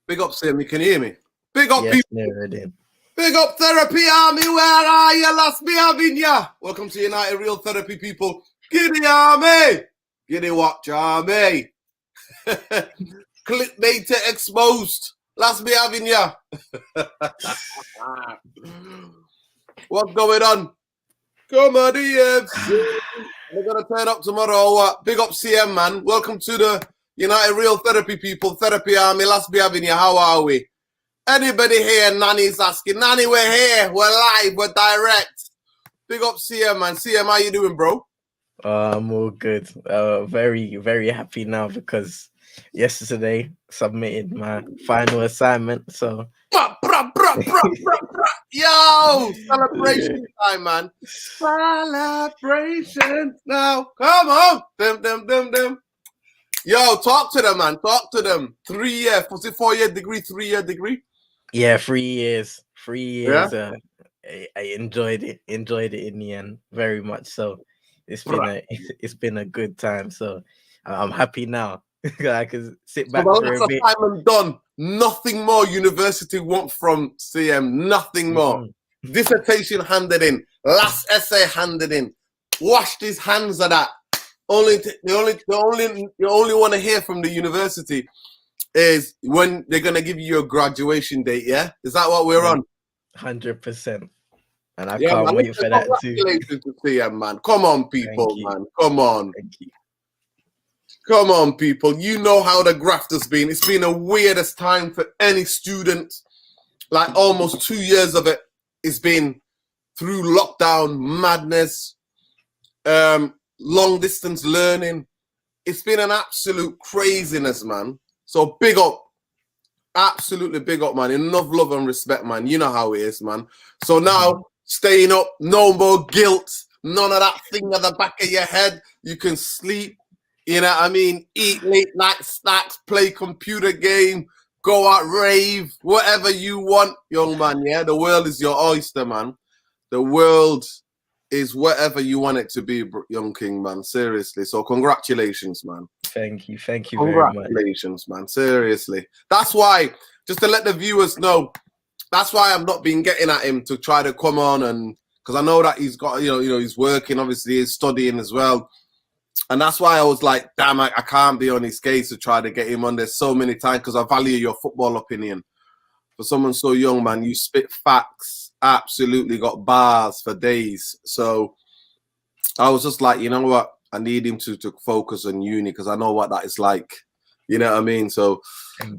Big up, Sam. You can hear me. Big up, Yes, people. never did. Big up, Therapy Army. Where are you? Lost me having ya. Welcome to United Real Therapy, people. Giddy Army. Giddy Watch Army. Clickbait exposed. Last me having ya. What's going on? Come on, EFC. We're going to turn up tomorrow. Big up, CM, man. Welcome to the United Real Therapy, people. Therapy Army. Last me having ya. How are we? Anybody here? Nanny's asking. Nanny, we're here. We're live. We're direct. Big up CM, man. CM, how you doing, bro? I'm all good. Very, very happy now because yesterday submitted my final assignment. So, Yo, celebration time, man. Celebration now. Come on. Them. Yo, talk to them, man. Talk to them. 3 year, was it 4-year degree, 3-year degree? Yeah, 3 years. 3 years. Yeah? I enjoyed it. Enjoyed it in the end, very much. So, it's been a good time. So, I'm happy now. I can sit back for a bit. Assignment done. Nothing more university want from CM. Nothing more. Dissertation handed in. Last essay handed in. Washed his hands of that. You only want to hear from the university is when they're gonna give you a graduation date. Yeah, is that what we're on? 100%. And I can't wait for that too. Congratulations to CM, man. Come on, people, man. Come on. Thank you. Come on, people. You know how the graft has been. It's been the weirdest time for any student. Like almost 2 years of it. It's been through lockdown, madness, long distance learning. It's been an absolute craziness, man. So big up. Absolutely big up, man. Enough love and respect, man. You know how it is, man. So now, staying up, no more guilt. None of that thing at the back of your head. You can sleep. You know what I mean? Eat late night snacks, play computer game, go out, rave, whatever you want, young man, yeah? The world is your oyster, man. The world is whatever you want it to be, young king, man. Seriously. So congratulations, man. Thank you very much. Congratulations, man. Seriously. That's why, just to let the viewers know, that's why I've not been getting at him to try to come on, and because I know that he's got, you know, he's working, obviously he's studying as well. And that's why I was like, damn, I can't be on his case to try to get him on there so many times because I value your football opinion. For someone so young, man, you spit facts, absolutely got bars for days. So I was just like, you know what? I need him to focus on uni because I know what that is like. You know what I mean? So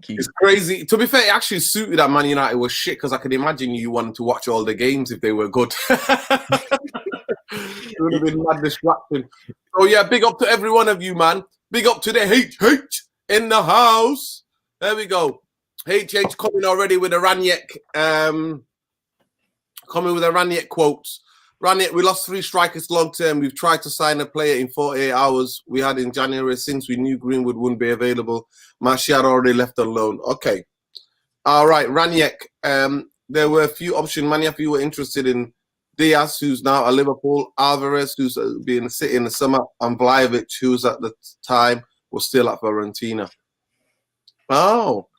it's crazy. To be fair, it actually suited that Man United was shit because I could imagine you wanted to watch all the games if they were good. It would have been mad distraction. So yeah, big up to every one of you, man. Big up to the HH in the house. There we go. HH coming already with a Raniek. Coming with a Raniek quotes. Raniek, we lost 3 strikers long term. We've tried to sign a player in 48 hours. We had in January since we knew Greenwood wouldn't be available. Martial already left on loan. Okay. All right, Raniek. There were a few options. Many of you were interested in Diaz, who's now at Liverpool, Alvarez, who's been City in the summer, and Vlahovic, who's at the time was still at Fiorentina. Oh,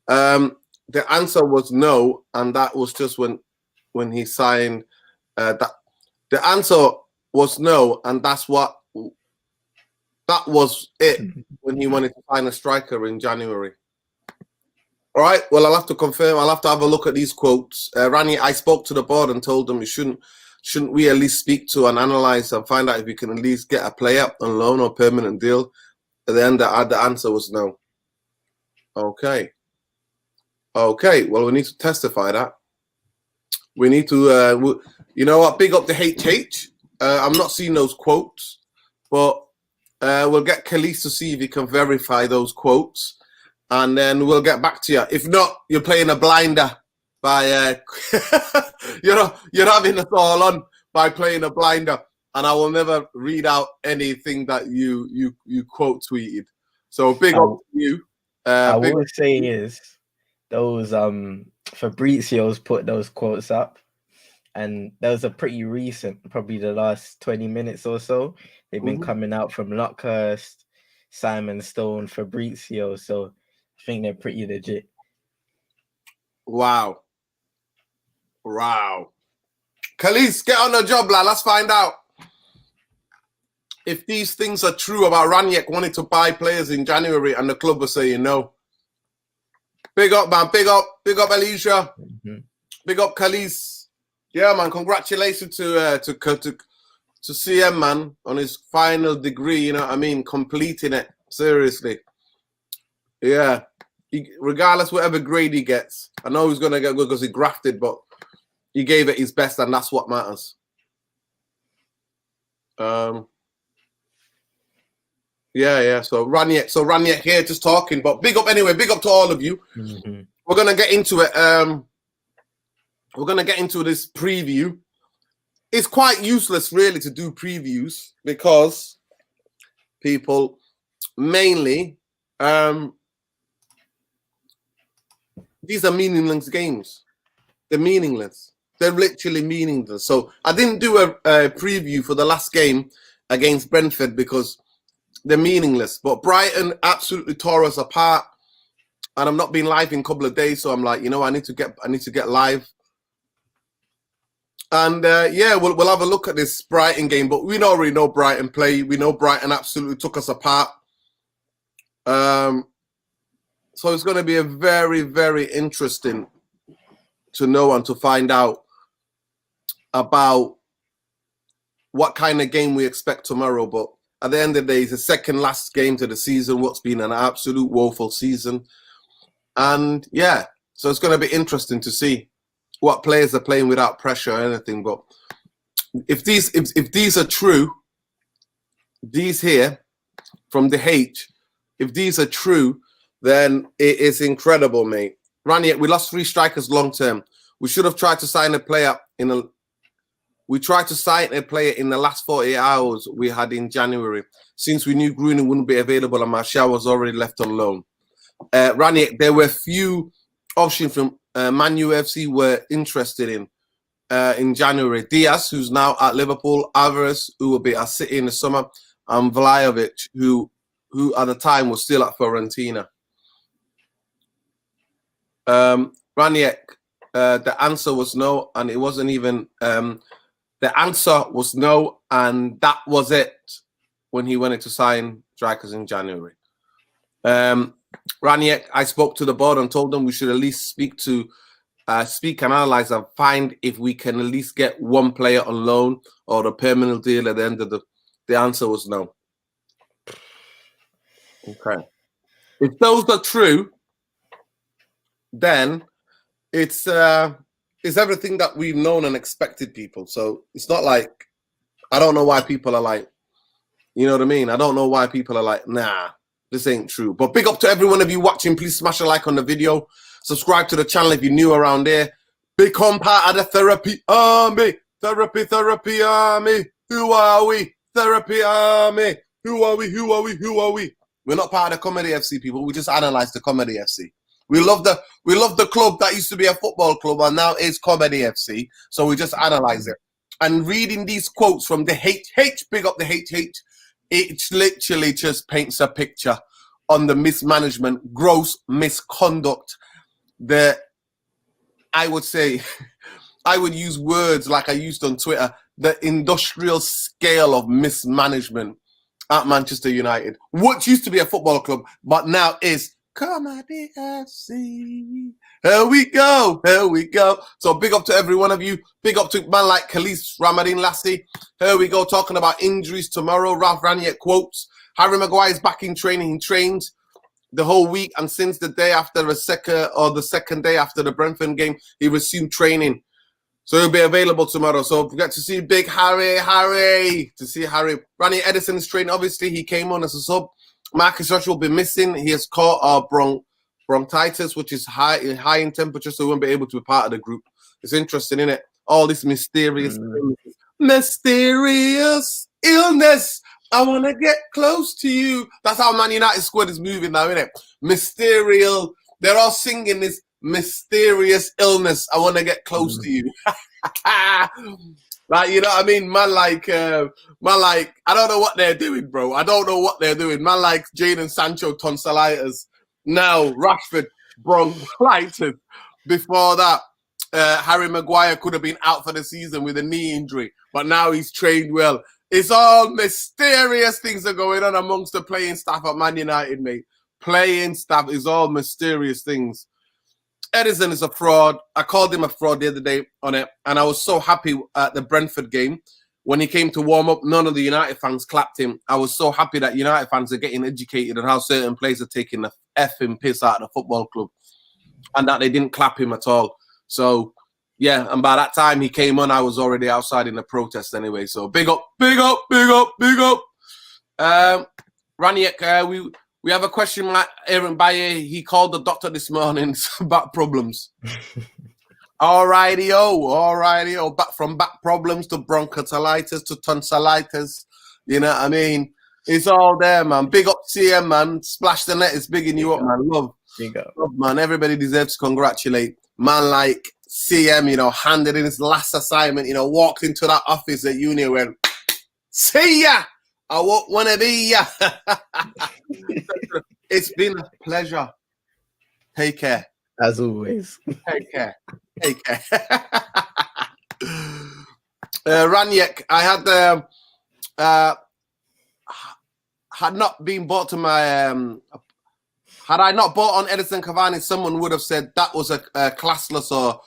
the answer was no, and that was just when he signed. That the answer was no, and that was it when he wanted to sign a striker in January. All right, well, I'll have to confirm. I'll have to have a look at these quotes. Rani, I spoke to the board and told them shouldn't we at least speak to and analyze and find out if we can at least get a player on loan or permanent deal? At the end, the answer was no. Okay. Well, we need to testify that. We need to, you know what? Big up the HH. I'm not seeing those quotes, but we'll get Khalees to see if he can verify those quotes. And then we'll get back to you. If not, you're playing a blinder by you're having us all on by playing a blinder, and I will never read out anything that you quote tweeted. So big up to you. I will say is those Fabrizio's put those quotes up, and those are pretty recent, probably the last 20 minutes or so. They've been coming out from Lockhurst, Simon Stone, Fabrizio. So I think they're pretty legit. Wow. Wow. Khalees, get on the job, lad. Let's find out if these things are true about Ranić wanting to buy players in January and the club are saying no. Big up, man. Big up, Alicia. Big up, Khalees. Yeah, man. Congratulations to CM, man, on his final degree. You know what I mean? Completing it. Seriously. Yeah. Regardless whatever grade he gets, I know he's gonna get good because he grafted, but he gave it his best, and that's what matters. Yeah. So Ranić here just talking, but big up anyway. Big up to all of you. We're gonna get into it. We're gonna get into this preview. It's quite useless, really, to do previews because people mainly these are meaningless games. They're meaningless. They're literally meaningless. So I didn't do a preview for the last game against Brentford because they're meaningless. But Brighton absolutely tore us apart, and I'm not being live in a couple of days, so I'm like, you know, I need to get live. And yeah, we'll have a look at this Brighton game. But we already know Brighton play. We know Brighton absolutely took us apart. So it's going to be a very, very interesting to know and to find out about what kind of game we expect tomorrow. But at the end of the day, it's the second last game to the season, what's been an absolute woeful season. And yeah, so it's going to be interesting to see what players are playing without pressure or anything. But if these are true, these here from the H, if these are true, then it is incredible, mate. Ranić, we lost 3 strikers long term. We should have tried to sign a player We tried to sign a player in the last 48 hours we had in January, since we knew Greenwood wouldn't be available and Martial was already left on loan. Ranić, there were few options from Man U FC were interested in January. Diaz, who's now at Liverpool, Alvarez, who will be at City in the summer, and Vlahovic, who at the time was still at Fiorentina. Ranić, the answer was no, and it wasn't even the answer was no, and that was it when he wanted to sign strikers in January. Ranić, I spoke to the board and told them we should at least speak and analyze and find if we can at least get one player on loan or a permanent deal at the end of the answer was no. Okay. If those are true, then it's everything that we've known and expected, people. So it's not like, I don't know why people are like, you know what I mean? I don't know why people are like, nah, this ain't true. But big up to every one of you watching. Please smash a like on the video. Subscribe to the channel if you're new around here. Become part of the Therapy Army. Therapy Army. Who are we? Therapy Army. Who are we? We're not part of the Comedy FC, people. We just analyze the Comedy FC. We love the club that used to be a football club and now is Comedy FC. So we just analyze it. And reading these quotes from the HH, big up the HH, it literally just paints a picture on the mismanagement, gross misconduct. I would say, I would use words like I used on Twitter, the industrial scale of mismanagement at Manchester United, which used to be a football club, but now is Comedy FC. Here we go. So big up to every one of you. Big up to man like Khalees Ramadin Lassie. Here we go, talking about injuries tomorrow. Ralph Ranić quotes. Harry Maguire's back in training. He trained the whole week, and since the second day after the Brentford game, he resumed training. So he'll be available tomorrow. So we get to see big Harry. To see Harry. Ranić Edison's training. Obviously, he came on as a sub. Marcus Rashford will be missing. He has caught bronchitis, which is high in temperature, so he won't be able to be part of the group. It's interesting, isn't it? All this mysterious illness. I want to get close to you. That's how Man United squad is moving now, isn't it? Mysterious. They're all singing this mysterious illness. I want to get close to you. Like, you know what I mean? Man, like, I don't know what they're doing, bro. I don't know what they're doing. Man, like Jadon Sancho tonsillitis. Now, Rashford bronchitis. Before that, Harry Maguire could have been out for the season with a knee injury, but now he's trained well. It's all mysterious things are going on amongst the playing staff at Man United, mate. Playing staff is all mysterious things. Edison is a fraud. I called him a fraud the other day on it, and I was so happy at the Brentford game. When he came to warm up, none of the United fans clapped him. I was so happy that United fans are getting educated on how certain players are taking the effing piss out of the football club and that they didn't clap him at all. So, yeah, and by that time he came on, I was already outside in the protest anyway. So, big up, big up, big up, big up. Raniek, we have a question like Aaron Baye. He called the doctor this morning about problems. Alrighty-o. Back from back problems to bronchitis to tonsillitis. You know what I mean? It's all there, man. Big up CM, man. Splash the net is bigging you up, man. Love, man. Everybody deserves to congratulate. Man like CM, you know, handed in his last assignment, you know, walked into that office at uni and went, see ya! I won't want to be ya. It's been a pleasure. Take care. As always. Take care. Take care. Raniek, I had not been bought to my had I not bought on Edison Cavani, someone would have said that was a classless or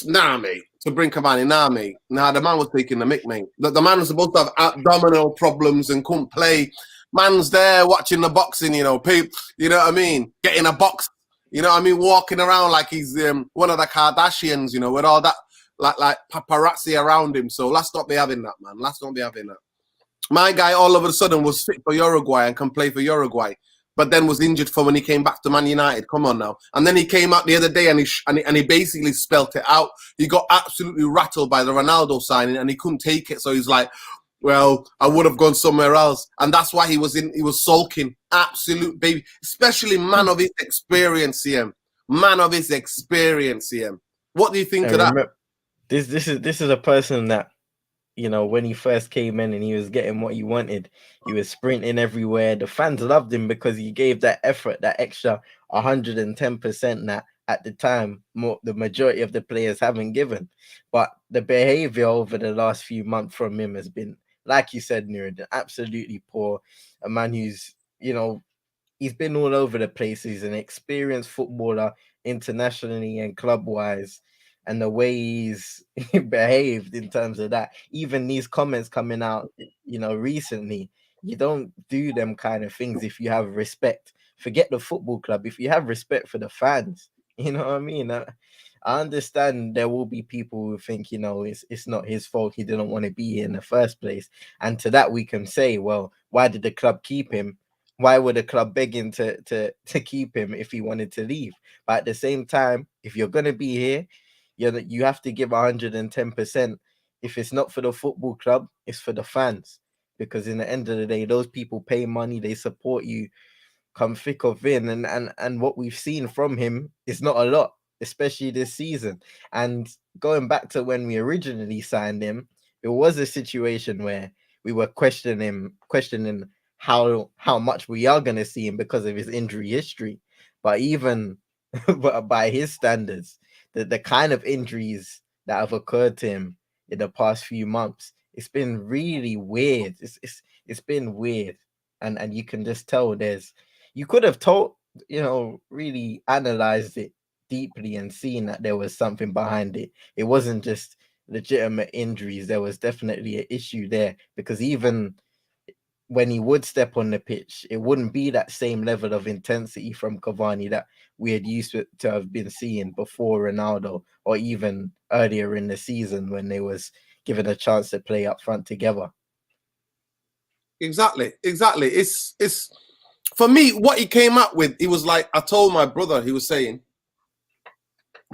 nah, mate. To bring Cavani, nah, mate. Nah, the man was taking the mick, mate. The man was supposed to have abdominal problems and couldn't play. Man's there watching the boxing, you know, you know what I mean? Getting a box, you know what I mean? Walking around like he's one of the Kardashians, you know, with all that like paparazzi around him. So let's not be having that, man. Let's not be having that. My guy all of a sudden was fit for Uruguay and can play for Uruguay, but then was injured for when he came back to Man United. Come on now. And then he came out the other day and he basically spelt it out. He got absolutely rattled by the Ronaldo signing and he couldn't take it. So he's like, well, I would have gone somewhere else. And that's why he was sulking. Absolute baby. Especially man of his experience, CM. Man of his experience, CM. What do you think of that? This is a person that, you know, when he first came in and he was getting what he wanted, he was sprinting everywhere. The fans loved him because he gave that effort, that extra 110% that at the time the majority of the players haven't given. But the behavior over the last few months from him has been, like you said, Nuruddin, absolutely poor. A man who's, you know, he's been all over the place. He's an experienced footballer internationally and club-wise. And the way he's behaved in terms of that, even these comments coming out, you know, recently, you don't do them kind of things if you have respect. Forget the football club. If you have respect for the fans, you know what I mean? I understand there will be people who think, you know, it's not his fault. He didn't want to be here in the first place. And to that, we can say, well, why did the club keep him? Why were the club begging to keep him if he wanted to leave? But at the same time, if you're going to be here, you have to give 110%. If it's not for the football club, it's for the fans. Because in the end of the day, those people pay money, they support you, come thick or thin. And what we've seen from him is not a lot, especially this season. And going back to when we originally signed him, it was a situation where we were questioning how much we are going to see him because of his injury history. But even by his standards, the kind of injuries that have occurred to him in the past few months, it's been really weird. It's been weird, and you can just tell you could have really analyzed it deeply and seen that there was something behind it. It wasn't just legitimate injuries. There was definitely an issue there, because even when he would step on the pitch, it wouldn't be that same level of intensity from Cavani that we had used to have been seeing before Ronaldo, or even earlier in the season when they was given a chance to play up front together. Exactly. It's for me, what he came up with, he was like, I told my brother, he was saying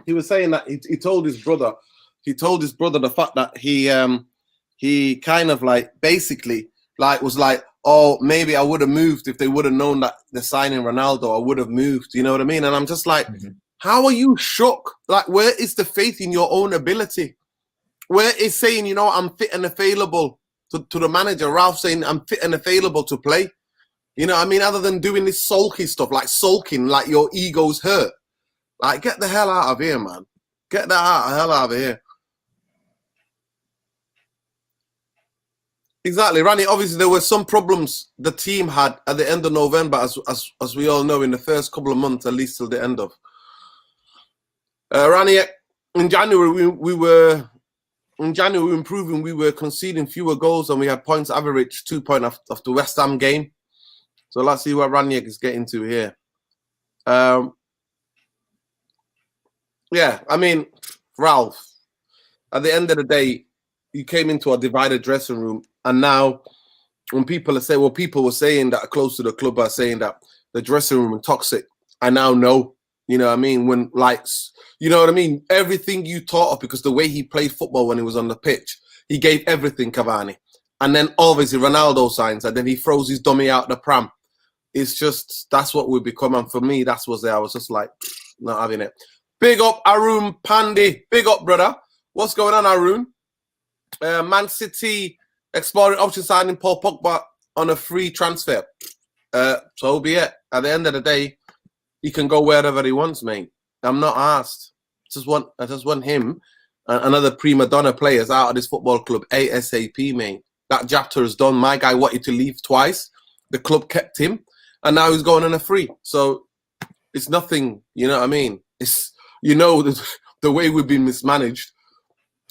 that he told his brother the fact that he kind of like basically like was like, oh, maybe I would have moved if they would have known that they're signing Ronaldo. I would have moved. You know what I mean? And I'm just like, how are you shook? Like, where is the faith in your own ability? Where is saying, you know, I'm fit and available to the manager? Ralph saying I'm fit and available to play. You know what I mean? Other than doing this sulky stuff, like sulking, like your ego's hurt. Like, get the hell out of here, man. Get the hell out of here. Exactly, Rani. Obviously, there were some problems the team had at the end of November, as we all know, in the first couple of months, at least till the end of. Rani, in January, we were improving. We were conceding fewer goals, and we had points average 2 points of the West Ham game. So let's see what Ranić is getting to here. Yeah, I mean, Ralph, at the end of the day, you came into a divided dressing room, and now when people are saying, well, people were saying that are close to the club are saying that the dressing room is toxic. I now know, you know what I mean? When, like, you know what I mean? Everything you taught of, because the way he played football when he was on the pitch, he gave everything, Cavani. And then obviously Ronaldo signs, and then he throws his dummy out the pram. It's just, that's what we become. And for me, that's what I was just like, not having it. Big up, Arun Pandey. Big up, brother. What's going on, Arun? Man City exploring option signing Paul Pogba on a free transfer. So be it. At the end of the day, he can go wherever he wants, mate. I'm not asked. I just want him and another prima donna players out of this football club ASAP, mate. That chapter is done. My guy wanted to leave twice. The club kept him, and now he's going on a free. So it's nothing, you know what I mean? It's, you know, the way we've been mismanaged.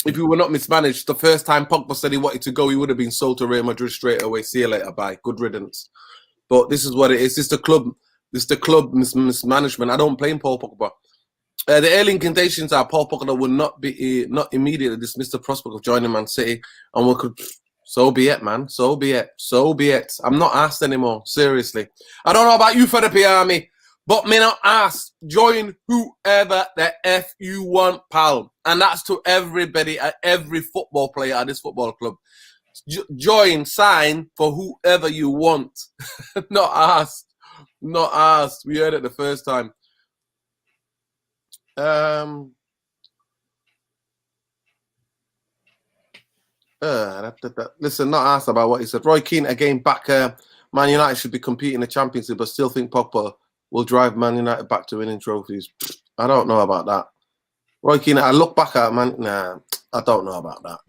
If we were not mismanaged, the first time Pogba said he wanted to go, he would have been sold to Real Madrid straight away. See you later, bye. Good riddance. But this is what it is. It's the club. It's the club mismanagement. I don't blame Paul Pogba. The early indications are Paul Pogba will not immediately dismiss the prospect of joining Man City, and we could. So be it, man. So be it. So be it. I'm not asked anymore. Seriously. I don't know about you, Therapy Army, but me not asked. Join whoever the F you want, pal. And that's to everybody, every football player at this football club. Join, sign for whoever you want. Not asked. Not asked. We heard it the first time. Listen, not asked about what he said. Roy Keane again back. Man United should be competing in the Champions League, but still think Pogba will drive Man United back to winning trophies. I don't know about that. Roy Keane, I look back at man. Nah, I don't know about that.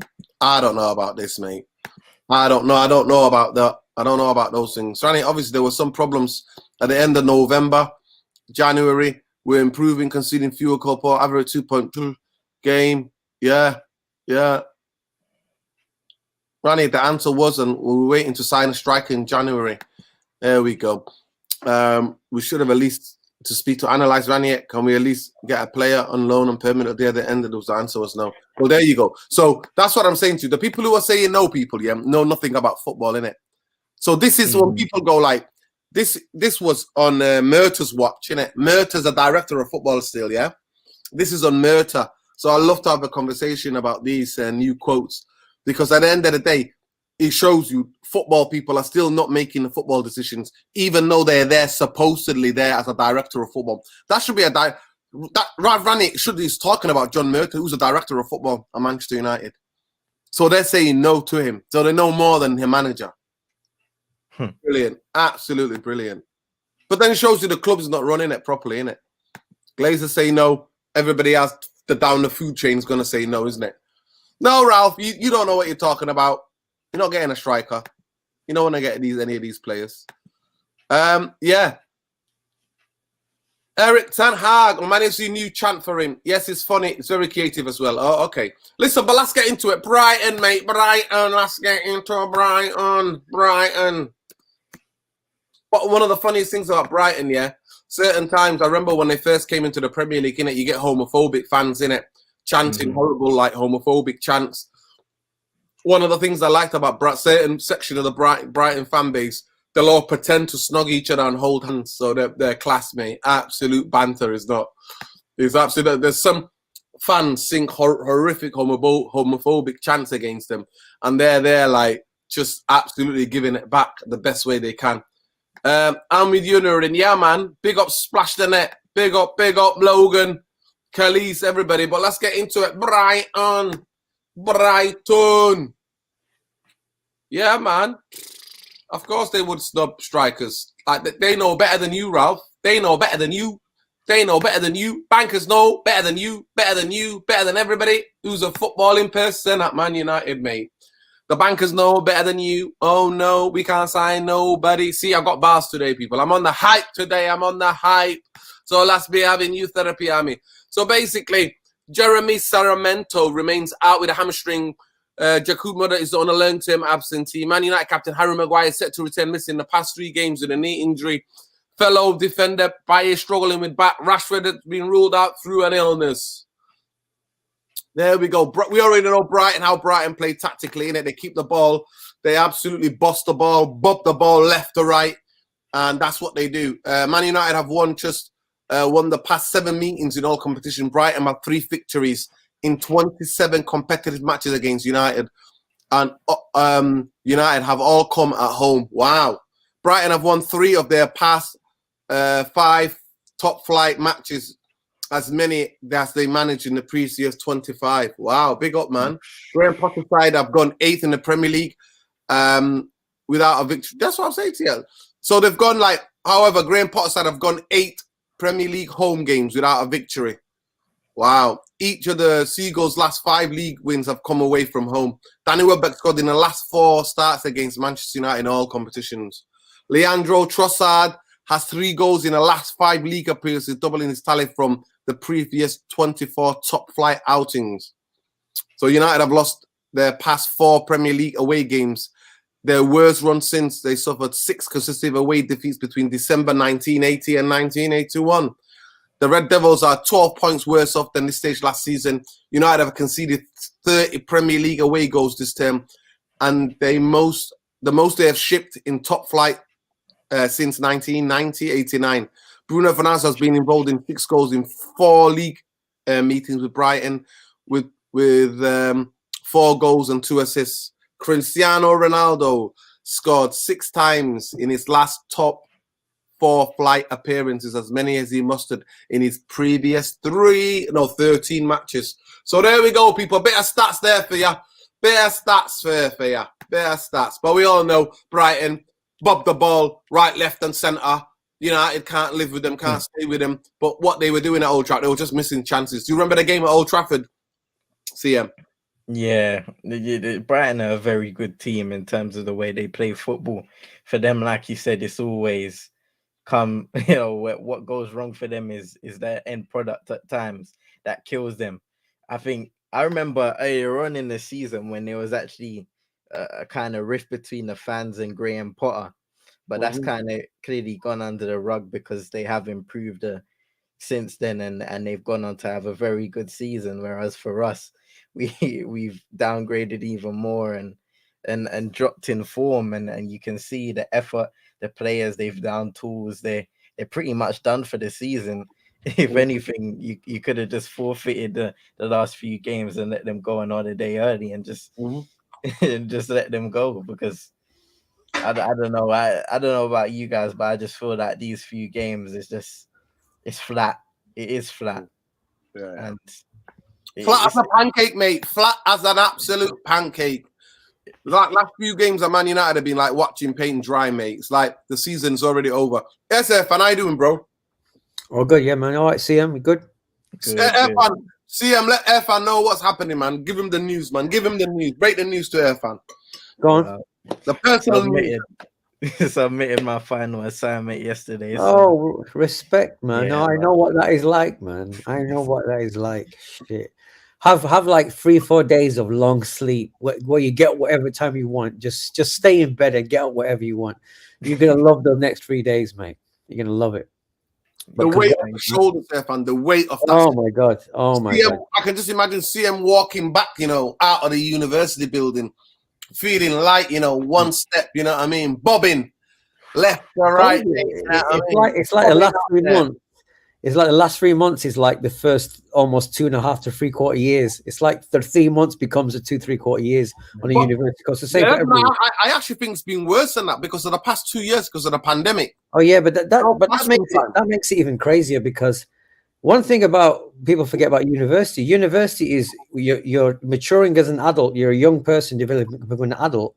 I don't know about this, mate. I don't know. I don't know about that. I don't know about those things. So, obviously, there were some problems at the end of November, January. We're improving, conceding fewer goals per average 2.2 game. Yeah. Rani, the answer was, and we were waiting to sign a striker in January. There we go. We should have at least to speak to analyze Rani. Can we at least get a player on loan and permanent at the end? And the answer was no. Well, there you go. So that's what I'm saying to you. The people who are saying no, people, know nothing about football, innit? So this is when people go like, this was on Murta's watch, innit? Murta's a director of football still, yeah? This is on Murta. So I'd love to have a conversation about these new quotes, because at the end of the day, it shows you football people are still not making the football decisions, even though they're there supposedly there as a director of football. That should be Rani should be talking about John Murta, who's a director of football at Manchester United. So they're saying no to him. So they know more than his manager. Brilliant. Absolutely brilliant. But then it shows you the club's not running it properly, innit? Glazers say no. Everybody else down the food chain is going to say no, isn't it? No, Ralph, you don't know what you're talking about. You're not getting a striker. You don't want to get any of these players. Yeah. Eric Ten Hag, I managed a new chant for him. Yes, it's funny. It's very creative as well. Oh, okay. Listen, but let's get into it. Brighton, mate. Brighton. Let's get into Brighton. But one of the funniest things about Brighton, yeah, certain times, I remember when they first came into the Premier League, innit, you get homophobic fans, innit, chanting horrible, like, homophobic chants. One of the things I liked about certain section of the Brighton fan base, they'll all pretend to snog each other and hold hands, so they're classmate. Absolute banter is not. It's absolute. There's some fans sing horrific homophobic chants against them, and they're like just absolutely giving it back the best way they can. I'm with you, Nurin. Yeah, man. Big up Splash the Net. Big up Logan, Khalees, everybody. But let's get into it. Brighton. Yeah, man. Of course they would snub strikers. Like, they know better than you, Ralph. They know better than you. They know better than you. Bankers know better than you, better than you, better than everybody who's a footballing person at Man United, mate. The bankers know better than you. Oh, no, we can't sign nobody. See, I've got bars today, people. I'm on the hype today. I'm on the hype. So let's be having youth therapy, Army. So basically, Jeremy Sarmiento remains out with a hamstring. Jakub Mudder is on a long-term absentee. Man United captain Harry Maguire is set to return missing the past 3 games with a knee injury. Fellow defender Baye struggling with back. Rashford has been ruled out through an illness. There we go. We already know Brighton, how Brighton play tactically, innit? They keep the ball. They absolutely bust the ball, bob the ball left to right, and that's what they do. Man United have won the past 7 meetings in all competition. Brighton have 3 victories in 27 competitive matches against United, and United have all come at home. Wow. Brighton have won 3 of their past 5 top-flight matches, as many as they managed in the previous 25. Wow, big up, man. Graham Potter's side have gone 8th in the Premier League without a victory. That's what I'm saying to you. So they've gone however, Graham Potter's side have gone 8 Premier League home games without a victory. Wow. Each of the Seagulls' last 5 league wins have come away from home. Danny Welbeck scored in the last 4 starts against Manchester United in all competitions. Leandro Trossard has 3 goals in the last 5 league appearances, doubling his tally from the previous 24 top-flight outings. So United have lost their past 4 Premier League away games, their worst run since they suffered 6 consecutive away defeats between December 1980 and 1981. The Red Devils are 12 points worse off than this stage last season. United have conceded 30 Premier League away goals this term, and the most they have shipped in top flight since 1990-89. Bruno Fernandes has been involved in 6 goals in 4 league meetings with Brighton, with 4 goals and 2 assists. Cristiano Ronaldo scored 6 times in his last top 4 flight appearances, as many as he mustered in his previous 13 matches. So there we go, people. Bit of stats there for you. Bit of stats for you. Bit of stats. But we all know Brighton bob the ball right, left, and centre. United can't live with them, can't stay with them. But what they were doing at Old Trafford, they were just missing chances. Do you remember the game at Old Trafford, CM? Yeah, Brighton are a very good team in terms of the way they play football. For them, like you said, it's always what goes wrong for them is their end product at times that kills them. I remember earlier on in the season when there was actually a kind of rift between the fans and Graham Potter, but that's kind of clearly gone under the rug because they have improved since then, and they've gone on to have a very good season. Whereas for us, we've downgraded even more and dropped in form, and you can see the effort. The players, they've down tools. They're pretty much done for the season. If anything, you could have just forfeited the last few games and let them go on holiday early and just and just let them go, because I don't know. I don't know about you guys, but I just feel like these few games it's flat. It is flat. Yeah. And flat as a pancake, mate. Flat as an absolute pancake. Like last few games at Man United have been like watching paint dry, mate. It's like the season's already over. SF, how you doing, bro? Oh, good, yeah, man. All right, CM, we good? CM, let Irfan know what's happening, man. Give him the news, man. Give him the news. Break the news to Irfan. Go on. The personal news. Submitted my final assignment yesterday. Oh, respect, man. Yeah, I know what that is like, man. I know what that is like. Shit. Have like 3-4 days of long sleep where you get whatever time you want. Just stay in bed and get out whatever you want. You're gonna love the next 3 days, mate. You're gonna love it. The weight of the shoulders, Irfan. The weight of that. Oh my god. Oh my god. I can just imagine CM walking back, out of the university building, feeling light, one step, you know what I mean? Bobbing left or right. It's like the last 3 months. It's like the last 3 months is like the first almost 2.5 to 3/4 years. It's like the 3 months becomes a 2-3/4 years on a university course. The same for everyone. I actually think it's been worse than that because of the past 2 years, because of the pandemic. Oh yeah, but that makes it even crazier, because one thing about people forget about university. University is you're maturing as an adult. You're a young person developing an adult,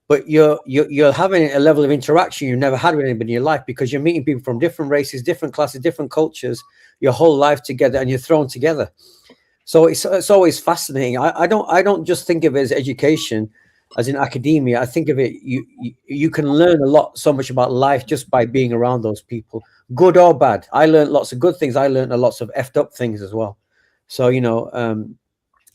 but you're having a level of interaction you've never had with anybody in your life, because you're meeting people from different races, different classes, different cultures, your whole life together, and you're thrown together. So it's always fascinating. I don't just think of it as education, as in academia. I think of it, you can learn a lot, so much about life just by being around those people, good or bad. I learned lots of good things. I learned lots of effed up things as well. So,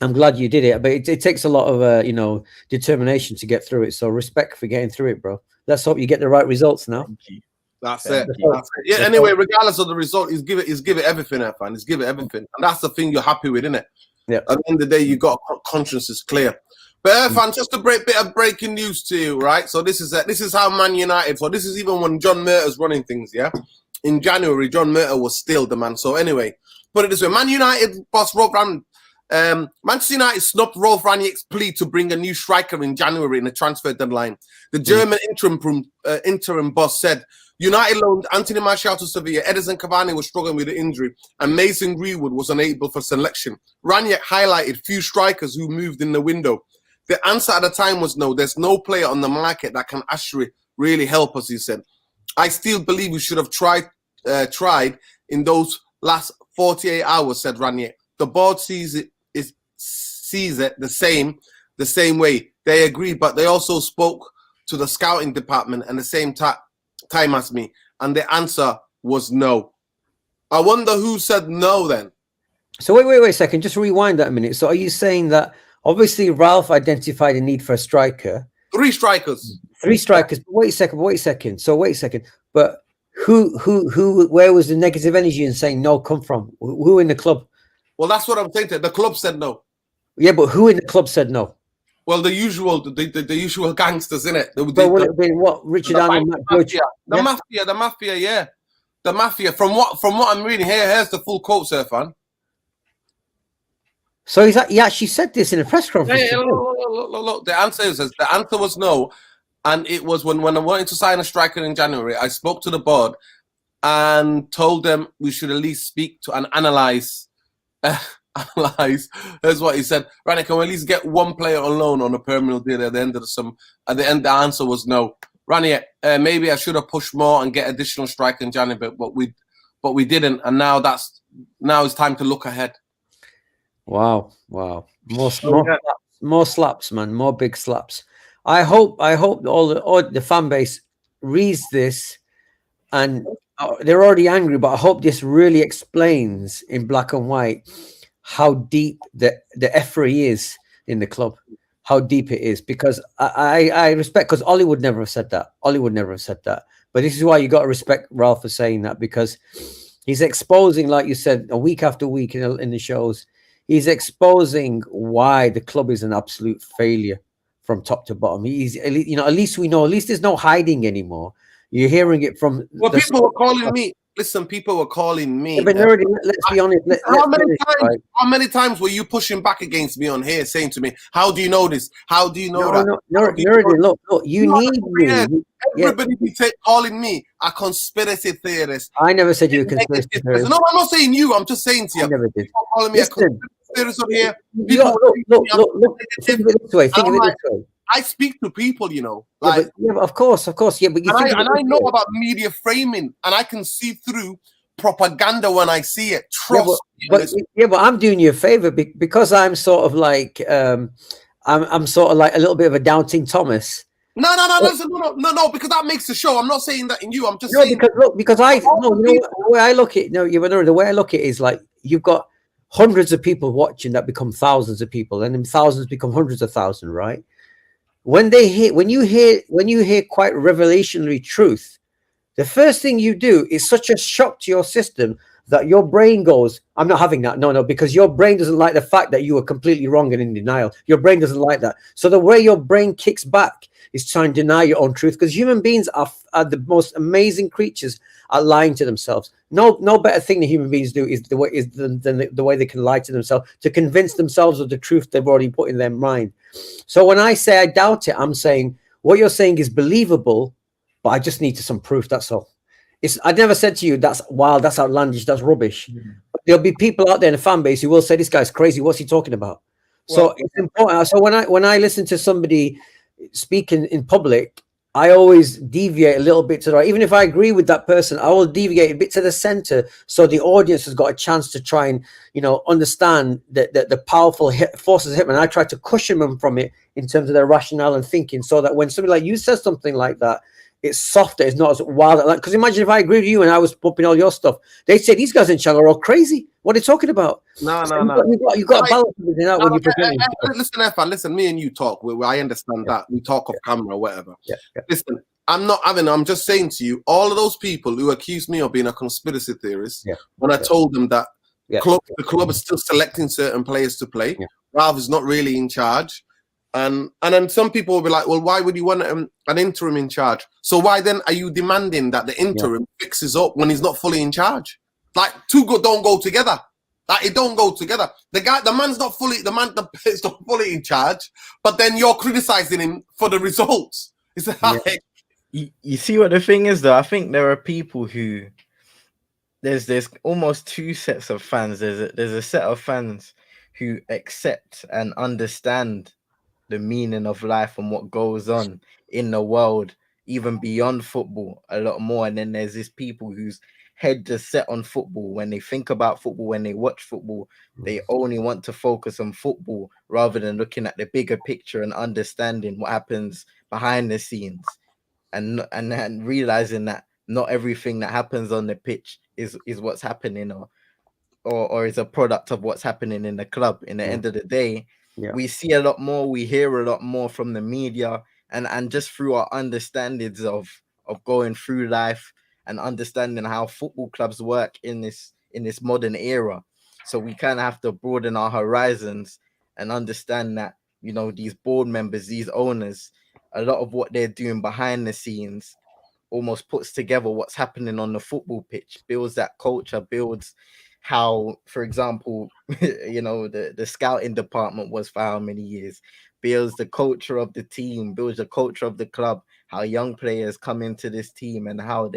I'm glad you did it, but it takes a lot of, determination to get through it. So respect for getting through it, bro. Let's hope you get the right results now. Thank you. That's Thank it. you. That's it. Yeah. Anyway, regardless of the result, he's give it everything, fam. He's give it everything, and that's the thing you're happy with, isn't it? Yeah. At the end of the day, you got conscience is clear. But fam, just a bit of breaking news to you, right? So this is how Man United. So this is even when John Murtaugh's running things. Yeah. In January, John Murtaugh was still the man. So anyway, put it this way: Man United boss Rob Ran. Manchester United snubbed Rolf Rangnick's plea to bring a new striker in January in the transfer deadline. The German interim boss said United loaned Anthony Martial to Sevilla. Edison Cavani was struggling with an injury, and Mason Greenwood was unable for selection. Rangnick highlighted few strikers who moved in the window. The answer at the time was no. There's no player on the market that can actually really help us, he said. I still believe we should have tried in those last 48 hours, said Rangnick. The board sees it the same way. They agree, but they also spoke to the scouting department and the same time as me, and the answer was no. I wonder who said no then. So wait a second. Just rewind that a minute. So are you saying that obviously Ralph identified a need for a striker? 3 strikers. 3 strikers. Wait a second. So wait a second. But who? Where was the negative energy in saying no come from? Who in the club? Well, that's what I'm saying. The club said no. Yeah, but who in the club said no? Well, the usual gangsters, innit? But would it have been what? Richard Allen, Matt George? The mafia, yeah. The mafia. From what I'm reading here, here's the full quote, sir, fan. So he actually said this in a press conference. Yeah, look. The answer was no, and it was when I wanted to sign a striker in January. I spoke to the board and told them we should at least speak to and analyze. Here's what he said. Rangnick, can we at least get one player on loan on a permanent deal at the end of the summer? At the end, the answer was no. Rangnick, maybe I should have pushed more and get additional strike in January, but we didn't. And now it's time to look ahead. Wow. More slaps, man. More big slaps. I hope all the fan base reads this, and they're already angry, but I hope this really explains in black and white how deep the effery is in the club, how deep it is, because I respect, because Ollie would never have said that. But this is why you got to respect Ralph for saying that, because he's exposing, like you said, a week after week in the shows, he's exposing why the club is an absolute failure from top to bottom. He's, at least we know, at least there's no hiding anymore. You're hearing it from. Well, people were calling me. Listen, people were calling me. Yeah, but Nerdy, let's be honest. How many times were you pushing back against me on here, saying to me, "How do you know this? How do you know that?" Nerdy, look, you need me. Everybody be calling me a conspiracy theorist. I never said you were a conspiracy theorist. No, I'm not saying you. I'm just saying to you. I never did. People calling me a conspiracy theorist on here. Look. Think of it this way. I speak to people, Like, but of course. Yeah, but I know about media framing, and I can see through propaganda when I see it. Trust me. But I'm doing you a favor because I'm sort of like I'm sort of like a little bit of a doubting Thomas. No, because that makes the show. I'm not saying that in you. I'm just saying because the way I look at it is like you've got hundreds of people watching that become thousands of people, and then thousands become hundreds of thousands, right? When you hear quite revelationary truth, the first thing you do is such a shock to your system that your brain goes, I'm not having that. No, because your brain doesn't like the fact that you were completely wrong and in denial. Your brain doesn't like that. So the way your brain kicks back is trying to deny your own truth, because human beings are the most amazing creatures at lying to themselves. No better thing that human beings do than the way they can lie to themselves to convince themselves of the truth they've already put in their mind. So when I say I doubt it, I'm saying what you're saying is believable, but I just need some proof. That's all. I never said to you that's wild, that's outlandish, that's rubbish. But there'll be people out there in the fan base who will say this guy's crazy. What's he talking about? So it's important. So when I listen to somebody speaking in public, I always deviate a little bit to the right. Even if I agree with that person, I will deviate a bit to the center, so the audience has got a chance to try and, understand the powerful forces of him. And I try to cushion them from it in terms of their rationale and thinking, so that when somebody like you says something like that, it's softer, it's not as wild. Because imagine if I agreed with you and I was pumping all your stuff, they'd say these guys in China are all crazy. What are they talking about? No. You got to balance everything out when you're presenting. Listen, Efan, listen, me and you talk. I understand that. We talk off camera or whatever. Yeah. Listen, I'm just saying to you, all of those people who accuse me of being a conspiracy theorist, when I told them that the club is still selecting certain players to play, Ralph is not really in charge. And then some people will be like, well, why would you want an interim in charge? So why then are you demanding that the interim fixes up when he's not fully in charge? Like, two good don't go together. Like, it don't go together. The man's not fully, the is not fully in charge, but then you're criticizing him for the results. It's like, you see what the thing is, though? I think there are people who there's almost two sets of fans. There's a set of fans who accept and understand the meaning of life and what goes on in the world, even beyond football, a lot more. And then there's this people whose head just set on football. When they think about football, when they watch football, they only want to focus on football rather than looking at the bigger picture and understanding what happens behind the scenes, and realizing that not everything that happens on the pitch is what's happening or is a product of what's happening in the club. In the end of the day, we see a lot more, we hear a lot more from the media, and just through our understandings of going through life and understanding how football clubs work in this modern era. So we kind of have to broaden our horizons and understand that, these board members, these owners, a lot of what they're doing behind the scenes almost puts together what's happening on the football pitch, builds that culture, builds how, for example, the scouting department was for how many years, builds the culture of the team, builds the culture of the club, how young players come into this team and how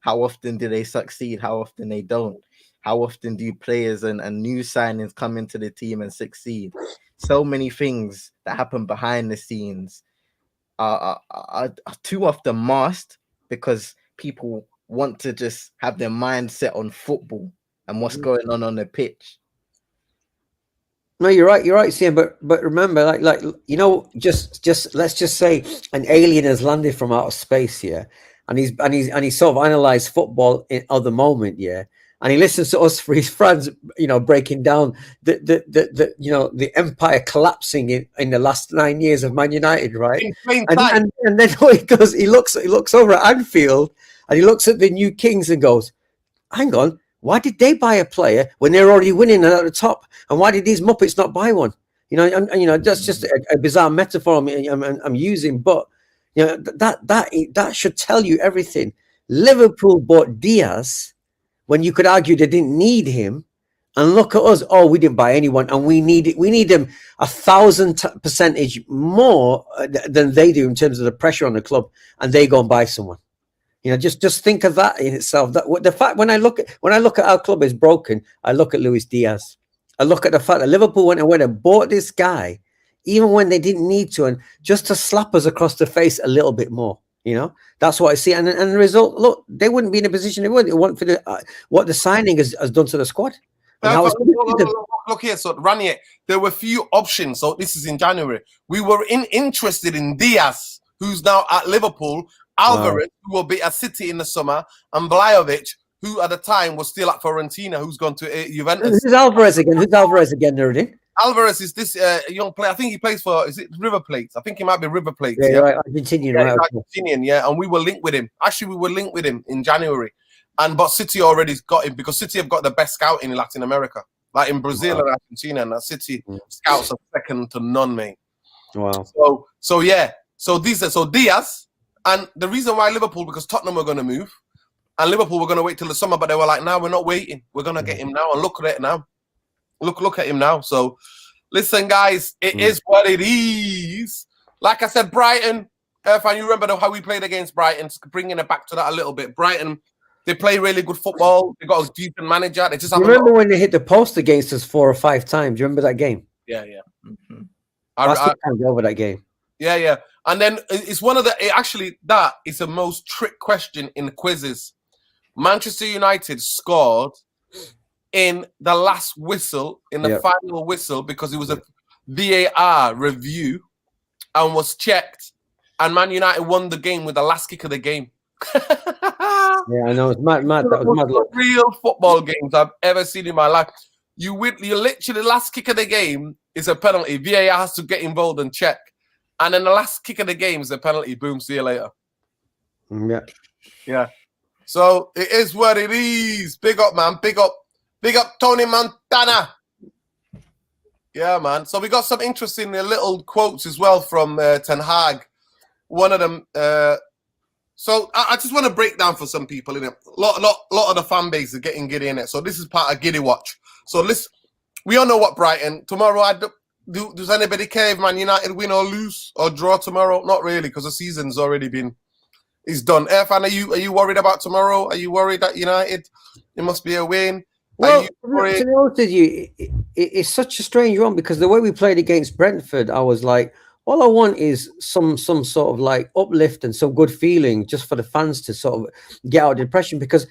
often do they succeed, how often they don't, how often do players and new signings come into the team and succeed. So many things that happen behind the scenes are too often masked because people want to just have their mind set on football and what's going on the pitch. No, you're right, Sam. But remember, just let's just say an alien has landed from outer space, and he's sort of analysed football of the moment, and he listens to us for his friends, breaking down the empire collapsing in the last 9 years of Man United, right? And then what he does, he looks over at Anfield and he looks at the new Kings and goes, hang on, why did they buy a player when they're already winning and at the top? And why did these Muppets not buy one? That's just a bizarre metaphor I'm using, but that should tell you everything. Liverpool bought Diaz when you could argue they didn't need him, and look at us. Oh, we didn't buy anyone, and we need them 1,000% more than they do in terms of the pressure on the club, and they go and buy someone. Just think of that in itself. The fact when I look at our club is broken, I look at Luis Diaz. I look at the fact that Liverpool went and bought this guy, even when they didn't need to, and just to slap us across the face a little bit more. That's what I see. And the result, look, they wouldn't be in a position they would. It wasn't for what the signing has done to the squad. Look here, so Ranier, there were few options. So this is in January. We were interested in Diaz, who's now at Liverpool, Alvarez, who will be at City in the summer, and Vlahovic, who at the time was still at Fiorentina, who's gone to Juventus. Who's Alvarez again, Nuruddin? Alvarez is this young player. I think he plays for, is it River Plate? I think he might be River Plate. Yeah, right. Argentinian, yeah. And we were linked with him. Actually, we were linked with him in January. But City already got him because City have got the best scouting in Latin America. Like in Brazil and Argentina, and that City scouts are second to none, mate. Wow. So Diaz, and the reason why Liverpool, because Tottenham were going to move, and Liverpool were going to wait till the summer, but they were like, "No, we're not waiting. We're going to get him now." And look at it now. Look at him now. So, listen, guys, it is what it is. Like I said, Brighton. Irfan, you remember how we played against Brighton? Bringing it back to that a little bit. Brighton, they play really good football. They got a decent manager. They just have remember when they hit the post against us 4 or 5 times? Do you remember that game? Yeah. I still can't get over that game. Yeah. And then it's one of the actually that is the most trick question in quizzes. Manchester United scored in the last whistle, in the final whistle, because it was a VAR review and was checked, and Man United won the game with the last kick of the game. Yeah, I know, it's mad. That was mad. Real football games I've ever seen in my life. You literally last kick of the game is a penalty. VAR has to get involved and check, and then the last kick of the game is a penalty. Boom, see you later. Yeah. So it is what it is. Big up, man. Big up Tony Montana. Yeah, man. So we got some interesting little quotes as well from Ten Hag. One of them. So I just want to break down for some people. A lot of the fan base is getting giddy in it. So this is part of Giddy Watch. So listen, we all know what Brighton tomorrow. Does anybody care if Man United win or lose or draw tomorrow? Not really, because the season's already been. It's done. Irfan, are you worried about tomorrow? Are you worried that United? It must be a win. Well, to be honest with you, it's such a strange one, because the way we played against Brentford, I was like, all I want is some sort of like uplift and some good feeling just for the fans to sort of get out of depression, because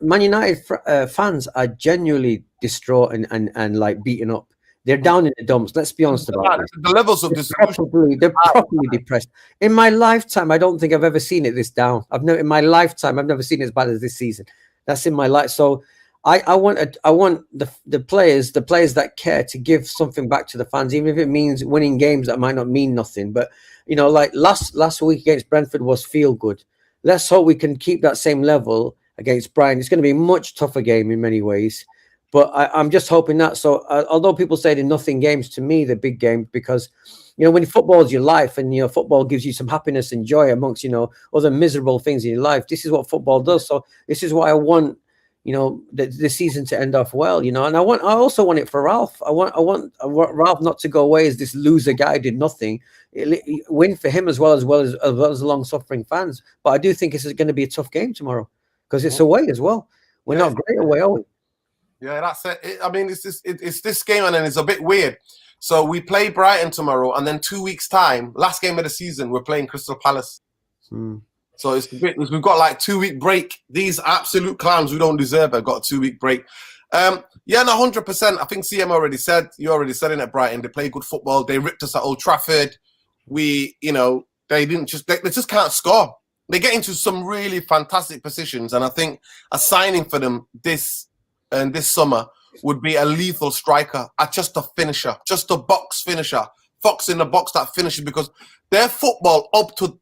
Man United fans are genuinely distraught and like beaten up. They're down in the dumps. Let's be honest about it. The levels of they're properly depressed. In my lifetime, I don't think I've ever seen it this down. In my lifetime, I've never seen it as bad as this season. That's in my life. So I want the players that care to give something back to the fans, even if it means winning games that might not mean nothing. But like last week against Brentford was feel good. Let's hope we can keep that same level against Brighton. It's going to be a much tougher game in many ways. But I'm just hoping that. So although people say they're nothing games, to me they're big games, because when football is your life and football gives you some happiness and joy amongst other miserable things in your life. This is what football does. So this is why I want the season to end off well. And I also want it for Ralph. I want Ralph not to go away as this loser guy who did nothing. Win for him as well as the long suffering fans. But I do think this is going to be a tough game tomorrow, because it's away as well. We're not great away, are we? Yeah, that's it. I mean, it's this game, and then it's a bit weird. So we play Brighton tomorrow, and then 2 weeks' time, last game of the season, we're playing Crystal Palace. So it's a bit. We've got like 2 week break. These absolute clowns who don't deserve it got a 2 week break. Yeah, no, 100%. I think CM already said. You already said it at Brighton. They play good football. They ripped us at Old Trafford. They just can't score. They get into some really fantastic positions, and I think a signing for them this summer would be a lethal striker, just a finisher, just a box finisher, fox in the box that finishes, because their football up to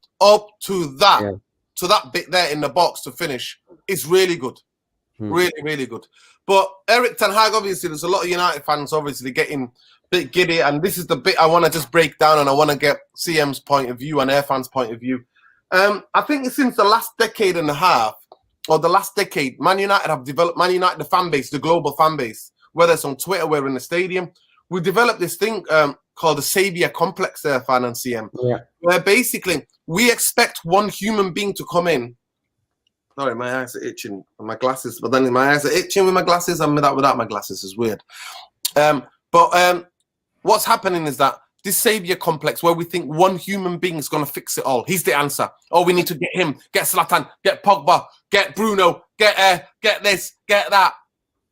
that bit there in the box to finish is really good, really, really good. But Eric Ten Hag, obviously, there's a lot of United fans obviously getting a bit giddy, and this is the bit I want to just break down, and I want to get CM's point of view and Irfan's point of view. I think since the last decade and a half, or the last decade, Man United have developed, the fan base, the global fan base, whether it's on Twitter, we're in the stadium, we developed this thing called the Saviour Complex there, Fan and CM, where basically we expect one human being to come in. Sorry, my eyes are itching with my glasses, but then my eyes are itching with my glasses, and without my glasses is weird. But what's happening is that this Saviour Complex, where we think one human being is going to fix it all. He's the answer. Oh, we need to get him, get Zlatan, get Pogba, get Bruno, get this, get that.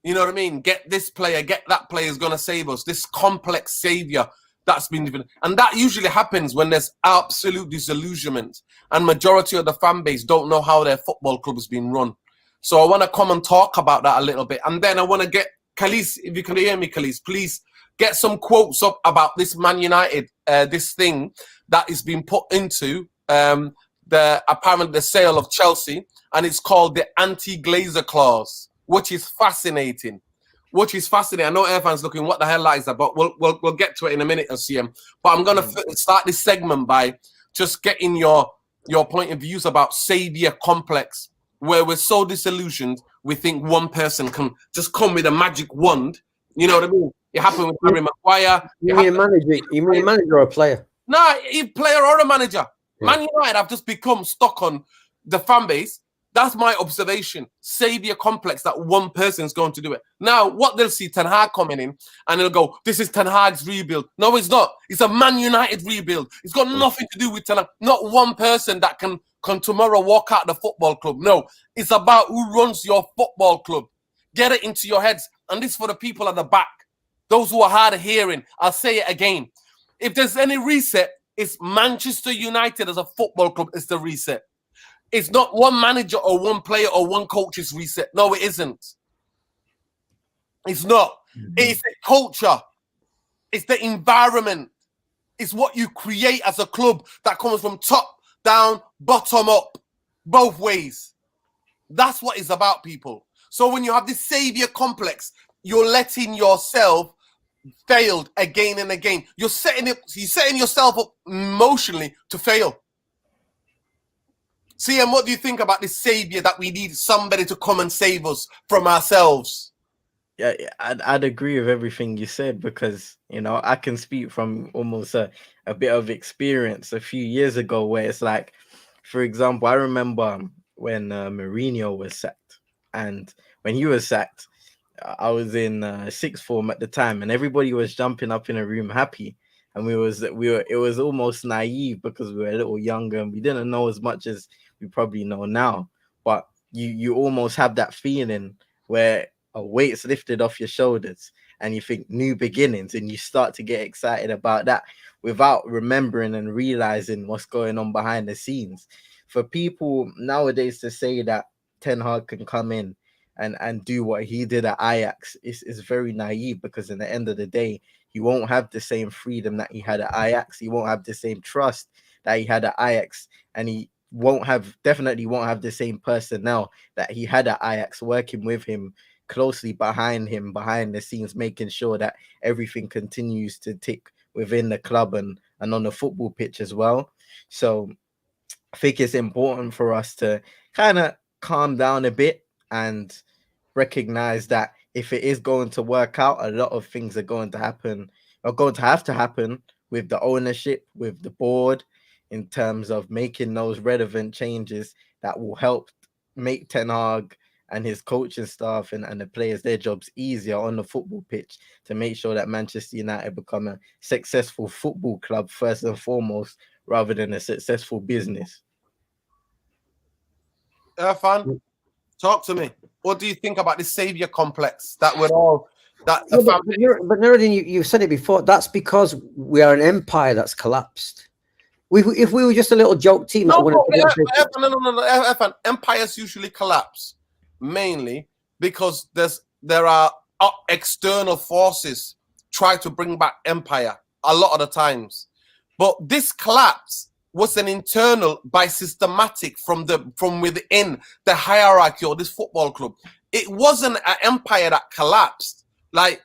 You know what I mean? Get this player, get that player is going to save us. This complex saviour that's been given. And that usually happens when there's absolute disillusionment, and majority of the fan base don't know how their football club is being run. So I want to come and talk about that a little bit. And then I want to get Khalis, if you can hear me, Khalis, please get some quotes up about this Man United, this thing that is being put into the sale of Chelsea, and it's called the anti-Glazer clause, which is fascinating. I know Irfan's looking, what the hell that is that, but we'll get to it in a minute, CM. But I'm going to start this segment by just getting your point of views about Saviour Complex, where we're so disillusioned, we think one person can just come with a magic wand. You know what I mean? It happened with Harry Maguire. You mean a manager or a player? Nah, a player or a manager. Yeah. Man United have just become stuck on the fan base. That's my observation. Savior complex that one person is going to do it. Now, what they'll see Ten Hag coming in and they'll go, this is Ten Hag's rebuild. No, it's not. It's a Man United rebuild. It's got nothing to do with Ten Hag. Not one person that can tomorrow walk out the football club. No, it's about who runs your football club. Get it into your heads. And this is for the people at the back. Those who are hard of hearing. I'll say it again. If there's any reset, it's Manchester United as a football club is the reset. It's not one manager or one player or one coach's reset. No, it isn't. It's not. It's the culture. It's the environment. It's what you create as a club that comes from top down, bottom up, both ways. That's what it's about, people. So when you have this savior complex, you're letting yourself fail again and again. You're setting yourself up emotionally to fail. CM, what do you think about this savior that we need somebody to come and save us from ourselves? Yeah, I'd agree with everything you said because, you know, I can speak from almost a bit of experience a few years ago where it's like, for example, I remember when Mourinho was sacked, and when he was sacked, I was in sixth form at the time, and everybody was jumping up in a room happy, and it was almost naive because we were a little younger and we didn't know as much as we probably know now. But you almost have that feeling where a weight's lifted off your shoulders and you think new beginnings, and you start to get excited about that without remembering and realizing what's going on behind the scenes. For people nowadays to say that Ten Hag can come in and do what he did at Ajax is very naive, because in the end of the day, he won't have the same freedom that he had at Ajax. He won't have the same trust that he had at Ajax, and he definitely won't have the same personnel that he had at Ajax working with him closely behind the scenes, making sure that everything continues to tick within the club and on the football pitch as well. So I think it's important for us to kind of calm down a bit and recognize that if it is going to work out, a lot of things are going to happen, are going to have to happen with the ownership, with the board, in terms of making those relevant changes that will help make Ten Hag and his coaching staff and the players their jobs easier on the football pitch, to make sure that Manchester United become a successful football club first and foremost, rather than a successful business. Irfan, talk to me. What do you think about this savior complex that we're all that? No, but Nuruddin, you said it before. That's because we are an empire that's collapsed. If we were just a little joke team, no. Irfan, empires usually collapse mainly because there are external forces try to bring back empire a lot of the times, but this collapse was an internal by systematic from within the hierarchy of this football club. It wasn't an empire that collapsed. Like,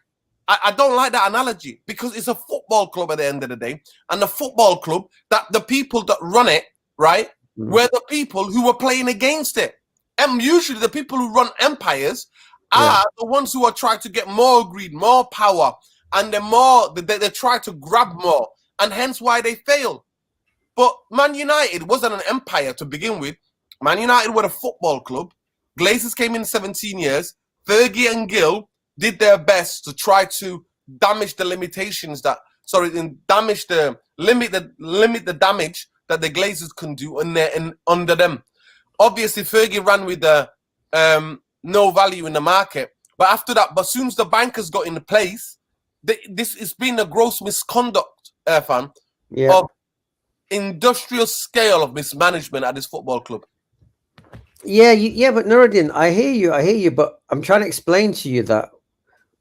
I don't like that analogy, because it's a football club at the end of the day, and the football club, that the people that run it, right, were the people who were playing against it. And usually the people who run empires are the ones who are trying to get more greed, more power, and they try to grab more, and hence why they fail. But Man United wasn't an empire to begin with. Man United were a football club. Glazers came in 17 years. Fergie and Gill did their best to try to damage the limit the damage that the Glazers can do under them. Obviously, Fergie ran with the no value in the market. But after that, as soon as the bankers got into place, this has been a gross misconduct, Irfan, of industrial scale of mismanagement at this football club. Yeah, but Nuruddin, I hear you, but I'm trying to explain to you that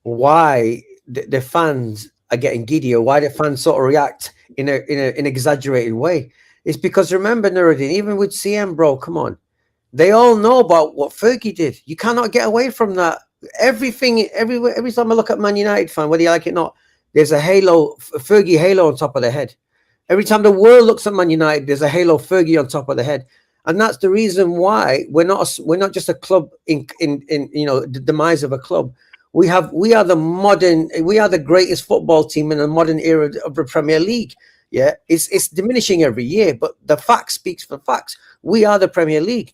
why the fans are getting giddy, or why the fans sort of react in an exaggerated way. It's because, remember, Nuruddin, even with CM, bro, come on, they all know about what Fergie did. You cannot get away from that. Every time I look at Man United fan, whether you like it or not, there's a halo, Fergie halo on top of their head. Every time the world looks at Man United, there's a halo Fergie on top of the head. And that's the reason why we're not just a club in the demise of a club. We are the greatest football team in the modern era of the Premier League. Yeah, it's diminishing every year, but the facts speaks for facts. We are the Premier League.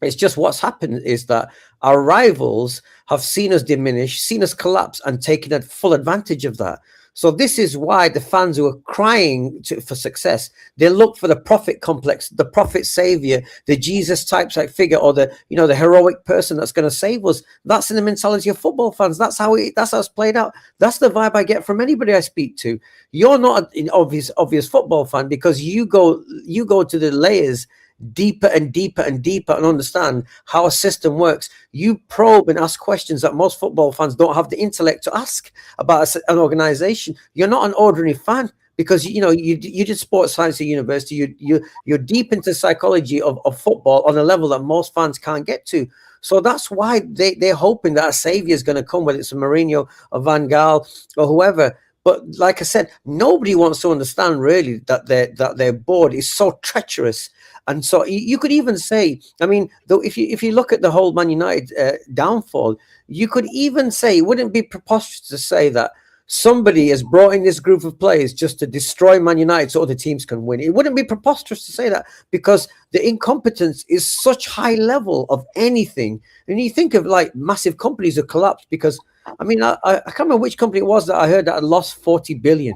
It's just what's happened is that our rivals have seen us diminish, seen us collapse, and taken a full advantage of that. So this is why the fans who are crying for success, they look for the prophet complex, the prophet savior, the Jesus type figure, or the the heroic person that's going to save us. That's in the mentality of football fans. That's how it's played out. That's the vibe I get from anybody I speak to. You're not an obvious football fan because you go to the layers deeper and deeper and deeper and understand how a system works. You probe and ask questions that most football fans don't have the intellect to ask about an organization. You're not an ordinary fan because you did sports science at university. You're deep into psychology of football on a level that most fans can't get to. So that's why they're hoping that a savior is going to come, whether it's a Mourinho or Van Gaal or whoever. But like I said, nobody wants to understand really that their board is so treacherous. And so you could even say, I mean, though, if you look at the whole Man United downfall, you could even say it wouldn't be preposterous to say that somebody has brought in this group of players just to destroy Man United so other teams can win. It wouldn't be preposterous to say that because the incompetence is such high level of anything. And you think of like massive companies that collapsed because, I mean, I can't remember which company it was that I heard that had lost 40 billion.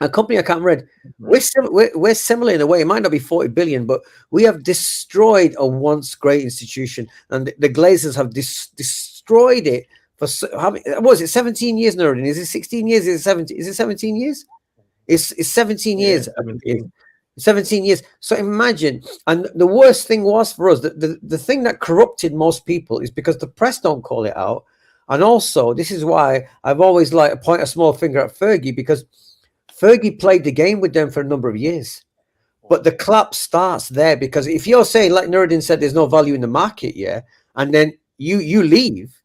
A company I can't read. We're similar in a way. It might not be 40 billion, but we have destroyed a once great institution, and the Glazers have destroyed it for what was it? 17 years, Nuruddin? Is it 16 years? Is it 17? Is it 17 years? It's 17 years. 17 years. So imagine, and the worst thing was for us that the thing that corrupted most people is because the press don't call it out, and also this is why I've always like point a small finger at Fergie because Fergie played the game with them for a number of years, but the clap starts there because if you're saying, like Nuruddin said, there's no value in the market, yeah, and then you leave,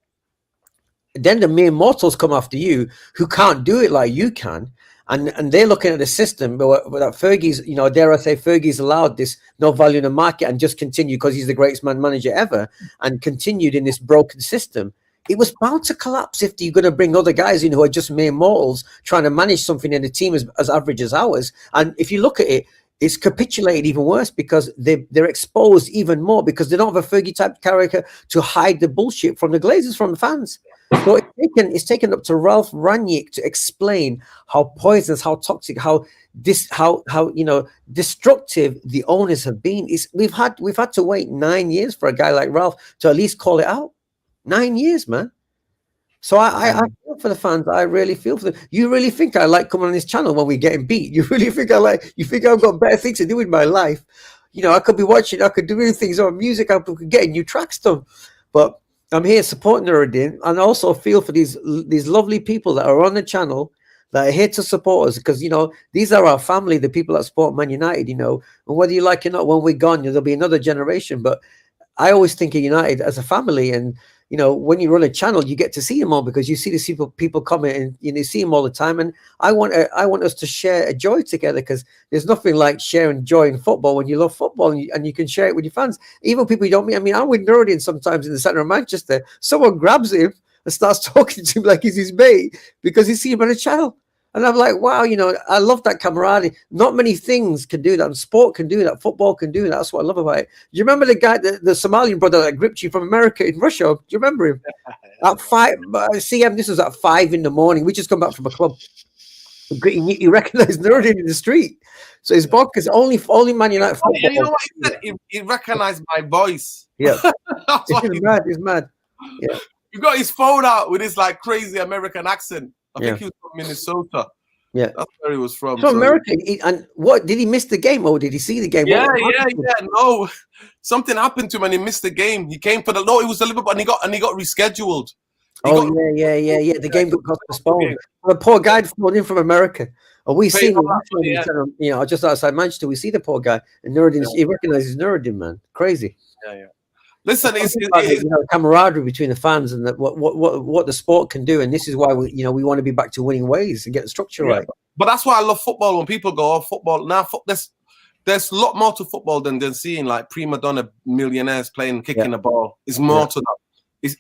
then the mere mortals come after you who can't do it like you can, and they're looking at the system, but that Fergie's, dare I say, Fergie's allowed this no value in the market and just continue because he's the greatest manager ever and continued in this broken system. It was bound to collapse if you're going to bring other guys in who are just mere mortals trying to manage something in a team as average as ours. And if you look at it, it's capitulated even worse because they're exposed even more because they don't have a Fergie type character to hide the bullshit from the Glazers, from the fans. So it's taken up to Ralph Rangnick to explain how poisonous, how toxic, how destructive the owners have been. We've had to wait 9 years for a guy like Ralph to at least call it out. 9 years, man. So I feel for the fans. I really feel for them. You really think I like coming on this channel when we're getting beat? You really think you think I've got better things to do with my life? I could be watching, I could do things on music, I could get new tracks done. But I'm here supporting Nuruddin and also feel for these lovely people that are on the channel that are here to support us because, these are our family, the people that support Man United, and whether you like it or not, when we're gone, there'll be another generation. But I always think of United as a family, and when you run a channel, you get to see them all because you see these people comment and you see them all the time. And I want us to share a joy together because there's nothing like sharing joy in football when you love football and you can share it with your fans, even people you don't meet. I mean, I'm with Nuruddin sometimes in the centre of Manchester. Someone grabs him and starts talking to him like he's his mate because he see him on a channel. And I'm like, wow, I love that camaraderie. Not many things can do that. And sport can do that. Football can do that. That's what I love about it. You remember the guy, the Somalian brother that gripped you from America in Russia? Do you remember him? At 5, CM, this was at 5 in the morning. We just come back from a club. He recognized Nuruddin in the street. So his bonkers, only Man United football. You know what he said? He recognized my voice. Yeah. He's mad. Yeah. You got his phone out with his like crazy American accent. I think he was from Minnesota. Yeah, that's where he was from. So America. And what did he miss the game, or did he see the game? Yeah. No, something happened to him and he missed the game. He came for it was a Liverpool, and he got rescheduled. Yeah. The game got postponed. The poor guy flown in from America. Oh, we see him, just outside Manchester. We see the poor guy, and Nuruddin. He recognizes Nuruddin, man. Crazy. Yeah. Listen, it's camaraderie between the fans and what the sport can do, and this is why we want to be back to winning ways and get the structure right. But that's why I love football. When people go, "Oh, football now," there's a lot more to football than seeing like prima donna millionaires kicking the ball. It's more to that.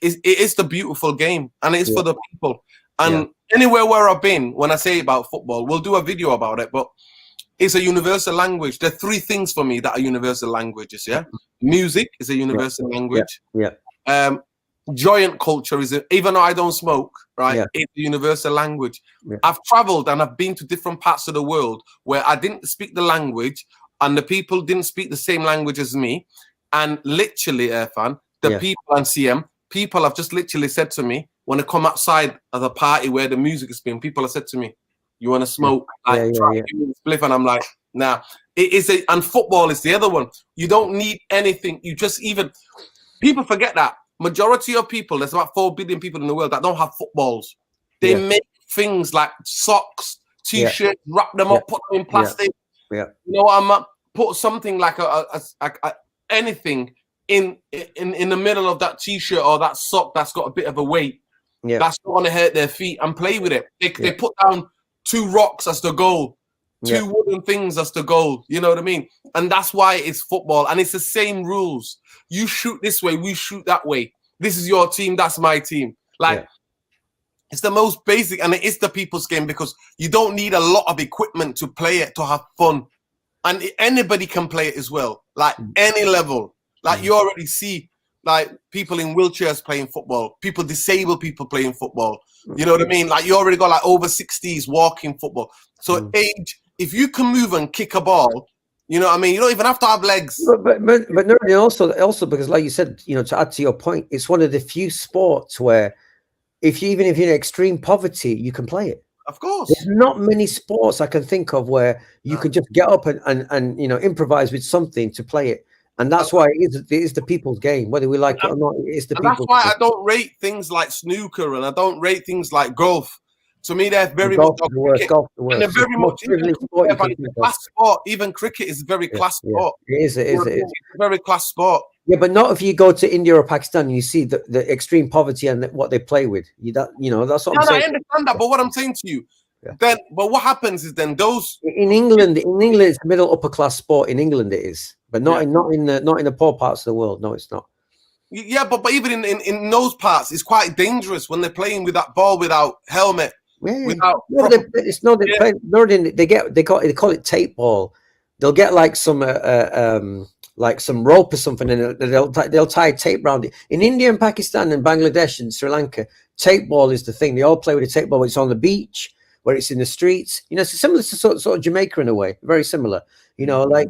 It is the beautiful game, and it's for the people. And anywhere where I've been, when I say about football, we'll do a video about it. But is a universal language. There are three things for me that are universal languages. Yeah, music is a universal language. Yeah. Giant culture is even though I don't smoke, right? It's a universal language. I've traveled and I've been to different parts of the world where I didn't speak the language and the people didn't speak the same language as me. And literally, Irfan, the people and CM, people have just literally said to me, when I come outside of the party where the music is being, people have said to me, you want to smoke? Try to give me the spliff. And I'm like, nah. It is and football is the other one. You don't need anything. You just people forget that. Majority of people, there's about 4 billion people in the world that don't have footballs. They make things like socks, t-shirts, wrap them up, put them in plastic. You know what I'm put something like anything in the middle of that t-shirt or that sock that's got a bit of a weight. That's not going to hurt their feet and play with it. They put down 2 rocks as the goal, 2 wooden things as the goal. You know what I mean? And that's why it's football. And it's the same rules. You shoot this way, we shoot that way. This is your team, that's my team. It's the most basic, and it is the people's game because you don't need a lot of equipment to play it, to have fun. And anybody can play it as well, like any level. Like you already see, like people in wheelchairs playing football, disabled people playing football. You know what I mean? Like you already got like over 60s walking football. So age, if you can move and kick a ball, you know what I mean? You don't even have to have legs. But no, also because, like you said, you know, to add to your point, it's one of the few sports where even if you're in extreme poverty, you can play it. Of course. There's not many sports I can think of where you could just get up and you know, improvise with something to play it. And that's why it is the people's game, whether we like it or not. It's the people's game. That's why I don't rate things like snooker and I don't rate things like golf. To me, they're very much the worst. And they're very much class sport. Even cricket is a very class sport. It is. It's a very class sport. Yeah, but not if you go to India or Pakistan and you see the extreme poverty and what they play with. You know, that's what I'm saying. I understand that, but what I'm saying to you, but what happens is then those in England, it's middle upper class sport. In England, it is, but not in the poor parts of the world. No, it's not. Yeah, but even in those parts, it's quite dangerous when they're playing with that ball without helmet. Without it's not. They call it tape ball. They'll get like some rope or something, and they'll tie tape around it. In India and Pakistan and Bangladesh and Sri Lanka, tape ball is the thing. They all play with a tape ball. It's on the beach, where it's in the streets. You know, it's similar to sort of Jamaica in a way. Very similar. You know, like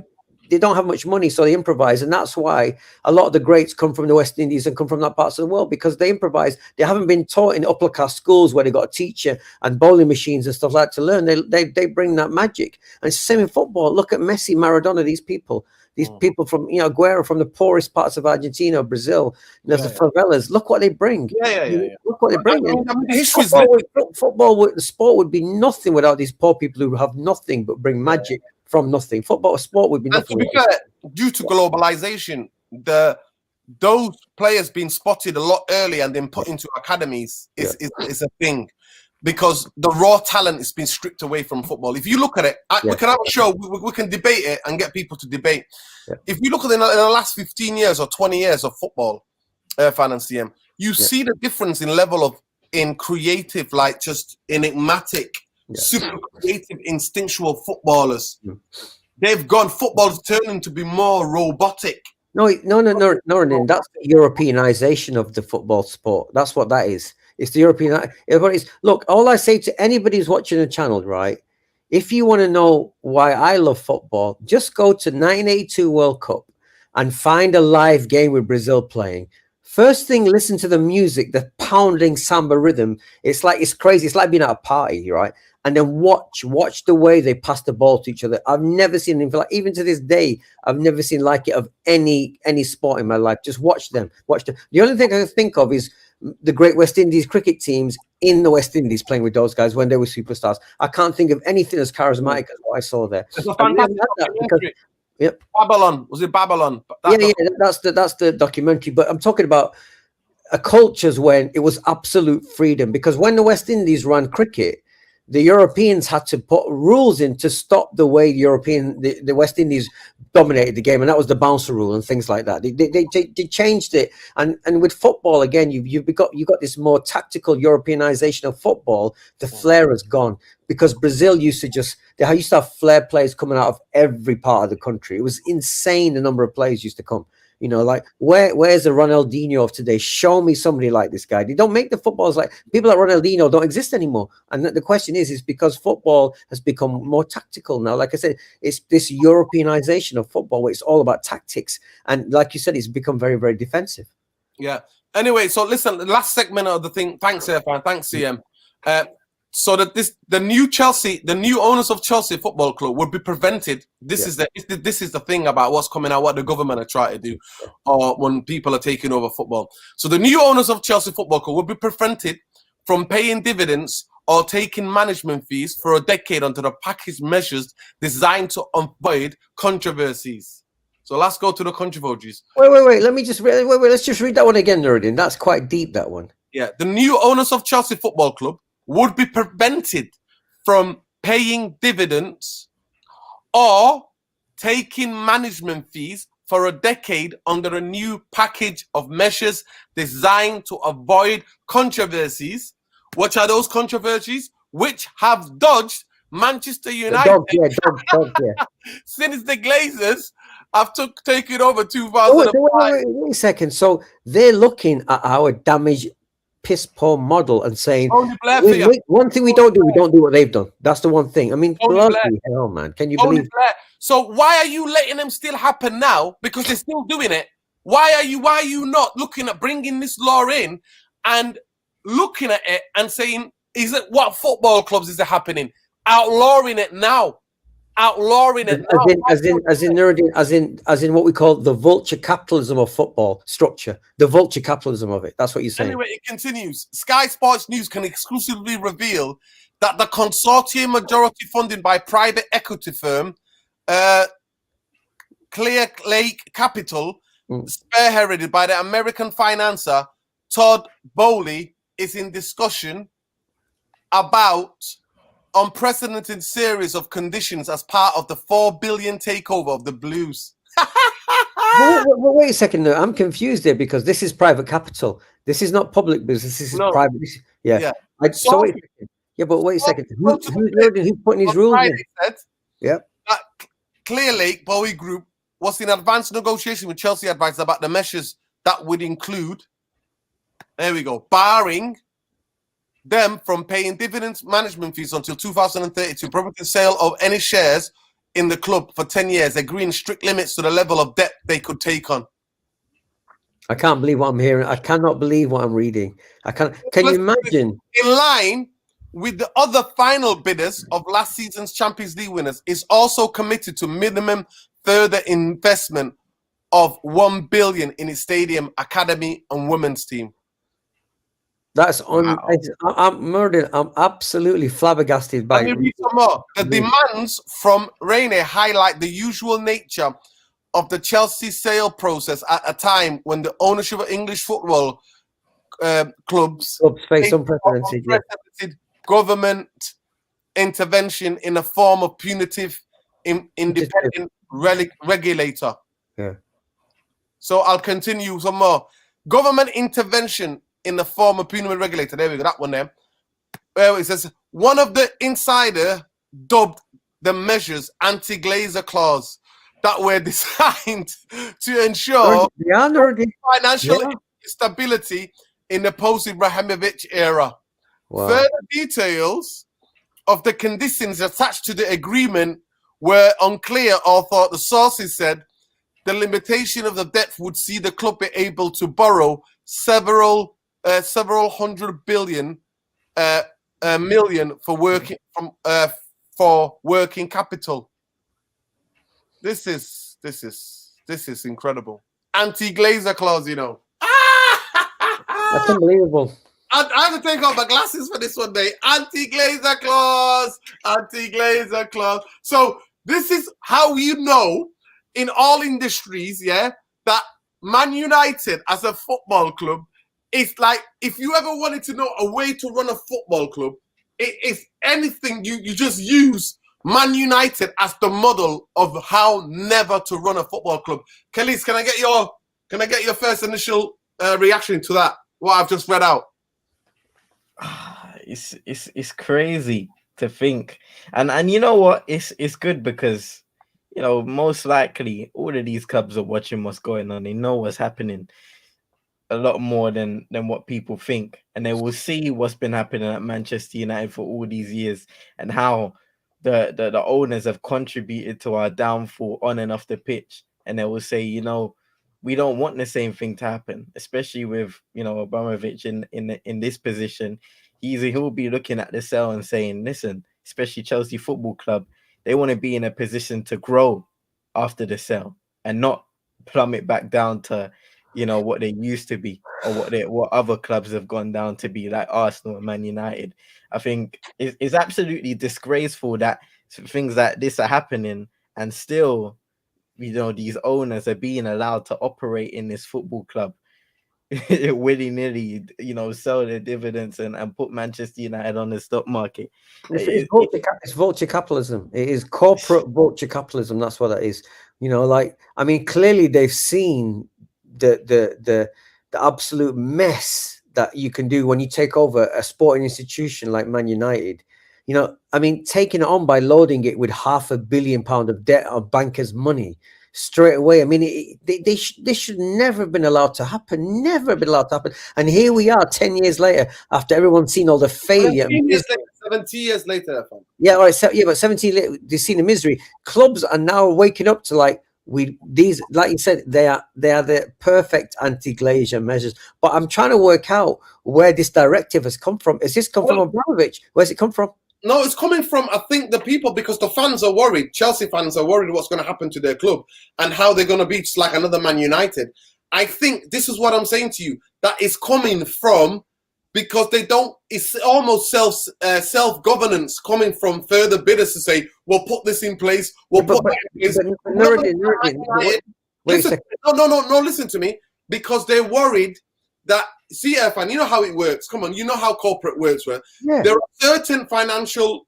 they don't have much money, so they improvise, and that's why a lot of the greats come from the West Indies and come from that parts of the world, because they improvise. They haven't been taught in upper class schools where they got a teacher and bowling machines and stuff like that to learn. They bring that magic, and it's the same in football. Look at Messi, Maradona, these people people from, you know, Aguero, from the poorest parts of Argentina, Brazil, you know, the favelas. Look what they bring. Look what they bring. The sport would be nothing without these poor people who have nothing but bring magic from nothing. Sport would be nothing. And to be fair, due to globalization, those players being spotted a lot earlier and then put into academies is a thing, because the raw talent has been stripped away from football. If you look at it, we can have a show, we can debate it and get people to debate. If you look at it in the last 15 years or 20 years of football, Irfan and CM, you see the difference in creative, like just enigmatic, super creative, instinctual footballers. They've gone, football's turning to be more robotic. No, that's the Europeanization of the football sport. That's what that is. It's the European. Look, all I say to anybody who's watching the channel, right? If you want to know why I love football, just go to 1982 World Cup and find a live game with Brazil playing. First thing, listen to the music, the pounding samba rhythm. It's crazy. It's like being at a party, right? And then watch the way they pass the ball to each other. I've never seen anything like, even to this day, I've never seen like it of any sport in my life. Just watch them. The only thing I can think of is the great West Indies cricket teams in the West Indies playing with those guys when they were superstars. I can't think of anything as charismatic as what I saw there. It's a fantastic Babylon. Was it Babylon? That's the documentary. But I'm talking about cultures when it was absolute freedom. Because when the West Indies ran cricket, the Europeans had to put rules in to stop the way the West Indies dominated the game, and that was the bouncer rule and things like that. They changed it, and with football again, you've got this more tactical Europeanization of football. The flair has gone because Brazil used to have flair players coming out of every part of the country. It was insane the number of players used to come. You know, like where's the Ronaldinho of today? Show me somebody like this guy. They don't make the footballs like people like Ronaldinho don't exist anymore. And the question is because football has become more tactical now. Like I said, it's this Europeanization of football where it's all about tactics. And like you said, it's become very, very defensive. Yeah. Anyway, so listen, the last segment of the thing. Thanks, Irfan. Thanks, CM. So that the new owners of Chelsea Football Club would be prevented. This is the thing about what's coming out, what the government are trying to do, or when people are taking over football. So the new owners of Chelsea Football Club would be prevented from paying dividends or taking management fees for a decade under the package measures designed to avoid controversies. So let's go to the controversies. Wait. Let me just let's just read that one again, Nuruddin. That's quite deep, that one. Yeah, the new owners of Chelsea Football Club would be prevented from paying dividends or taking management fees for a decade under a new package of measures designed to avoid controversies. What are those controversies? Which have dodged Manchester United Dog, yeah. since the Glazers have taken over 2005. Wait a second. So they're looking at our damaged piss poor model and saying one thing we don't do what they've done. That's the one thing. I mean, bloody hell, man. Can you believe? So why are you letting them still happen now? Because they're still doing it. Why are you not looking at bringing this law in and looking at it and saying, is it what football clubs is it happening? Outlawing it now. Outlawing it now. As in what we call the vulture capitalism of football structure. The vulture capitalism of it. That's what you're saying. Anyway, it continues. Sky Sports News can exclusively reveal that the consortium majority funded by private equity firm Clear Lake Capital, spearheaded by the American financier Todd Bowley, is in discussion about unprecedented series of conditions as part of the $4 billion takeover of the Blues. Wait a second. No, I'm confused there because this is private capital. This is not public business. This is private. Yeah. But wait a second. Who's putting these rules in? That Clear Lake Bowie Group was in advanced negotiation with Chelsea advisors about the measures that would include, barring them from paying dividends, management fees until 2032, prohibiting sale of any shares in the club for 10 years, agreeing strict limits to the level of debt they could take on. I can't believe what I'm hearing. I cannot believe what I'm reading. Can you imagine? In line with the other final bidders of last season's Champions League winners, is also committed to minimum further investment of $1 billion in its stadium, academy, and women's team. That's on. I'm absolutely flabbergasted by. Let me read some more. The demands from Rainey highlight the usual nature of the Chelsea sale process at a time when the ownership of English football clubs face unprecedented government intervention in a form of punitive independent regulator. Yeah. So I'll continue some more. Government intervention in the form of punitive regulator. There we go. That one there. It says one of the insider dubbed the measures anti-glazer clause that were designed to ensure financial stability in the post-Ibrahimovic era. Wow. Further details of the conditions attached to the agreement were unclear, although the sources said the limitation of the debt would see the club be able to borrow several hundred million for working capital. This is incredible. Anti-glazer clause, you know. That's unbelievable. I have to take off my glasses for this one day. Anti-glazer clause. Anti-glazer clause. So this is how you know in all industries, that Man United as a football club, it's like if you ever wanted to know a way to run a football club, if anything, you just use Man United as the model of how never to run a football club. Khalees, can I get your first initial reaction to that? What I've just read out. It's crazy to think, and you know what? It's good because, you know, most likely all of these clubs are watching what's going on. They know what's happening a lot more than what people think, and they will see what's been happening at Manchester United for all these years and how the owners have contributed to our downfall on and off the pitch. And they will say, you know, we don't want the same thing to happen, especially with, you know, Abramovich in this position. He'll be looking at the sale and saying, listen, especially Chelsea Football Club, they want to be in a position to grow after the sale and not plummet back down to, you know, what they used to be, or what other clubs have gone down to be, like Arsenal and Man United. I think it's absolutely disgraceful that things like this are happening, and still, you know, these owners are being allowed to operate in this football club willy-nilly, you know, sell their dividends and put Manchester United on the stock market. It's vulture capitalism. It is corporate vulture capitalism. That's what that is. You know, like, I mean, clearly they've seen the absolute mess that you can do when you take over a sporting institution like Man United. You know, I mean, taking it on by loading it with £500 million of debt of bankers' money straight away. I mean, they should never have been allowed to happen. Never been allowed to happen. And here we are 10 years later, after everyone's seen all the failure. 70 years later. Yeah, all right. So, yeah, but 17, they've seen the misery. Clubs are now waking up to, like, these, like you said, they are the perfect anti-Glazer measures. But I'm trying to work out where this directive has come from. Has this come from Abramovich? Where's it come from? No, it's coming from, I think, the people, because the fans are worried. Chelsea fans are worried what's going to happen to their club and how they're going to be just like another Man United. I think this is what I'm saying to you, that is coming from, because they don't, it's almost self-governance coming from further bidders to say, we'll put this in place, we'll put that in place. Listen to me, because they're worried that, see, Irfan, you know how it works. Come on, you know how corporate works, right? Yeah. There are certain financial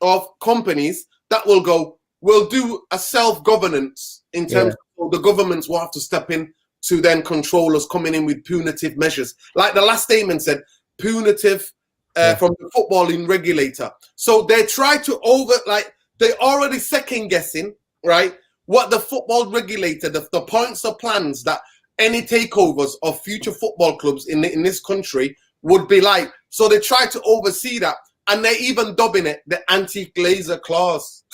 of companies that will go, we'll do a self-governance in terms of the governments will have to step in to then control us, coming in with punitive measures. Like the last statement said, punitive from the footballing regulator. So they try to they're already second guessing, right? What the football regulator, the points or plans that any takeovers of future football clubs in this country would be like. So they try to oversee that, and they're even dubbing it the anti-Glazer clause.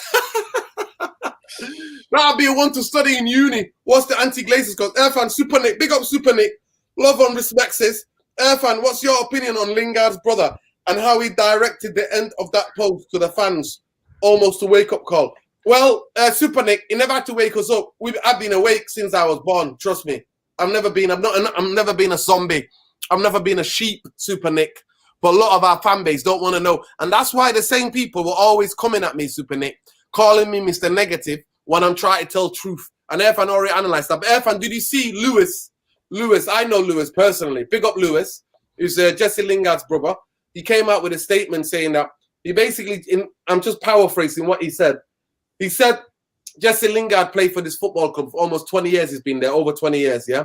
That'll be one to study in uni. What's the anti-Glazers clause? Irfan, Super Nick, big up Super Nick. Love and respect, sis. Irfan, what's your opinion on Lingard's brother and how he directed the end of that post to the fans? Almost a wake-up call. Well, Super Nick, he never had to wake us up. I've been awake since I was born. Trust me. I've never been a zombie. I've never been a sheep, Super Nick. But a lot of our fan base don't want to know. And that's why the same people were always coming at me, Super Nick, calling me Mr. Negative when I'm trying to tell truth. And Irfan already analysed that. But Irfan, did you see Lewis? Lewis, I know Lewis personally. Big up Lewis, who's Jesse Lingard's brother. He came out with a statement saying that he basically, I'm just paraphrasing what he said. He said, Jesse Lingard played for this football club for almost 20 years. He's been there, over 20 years, yeah?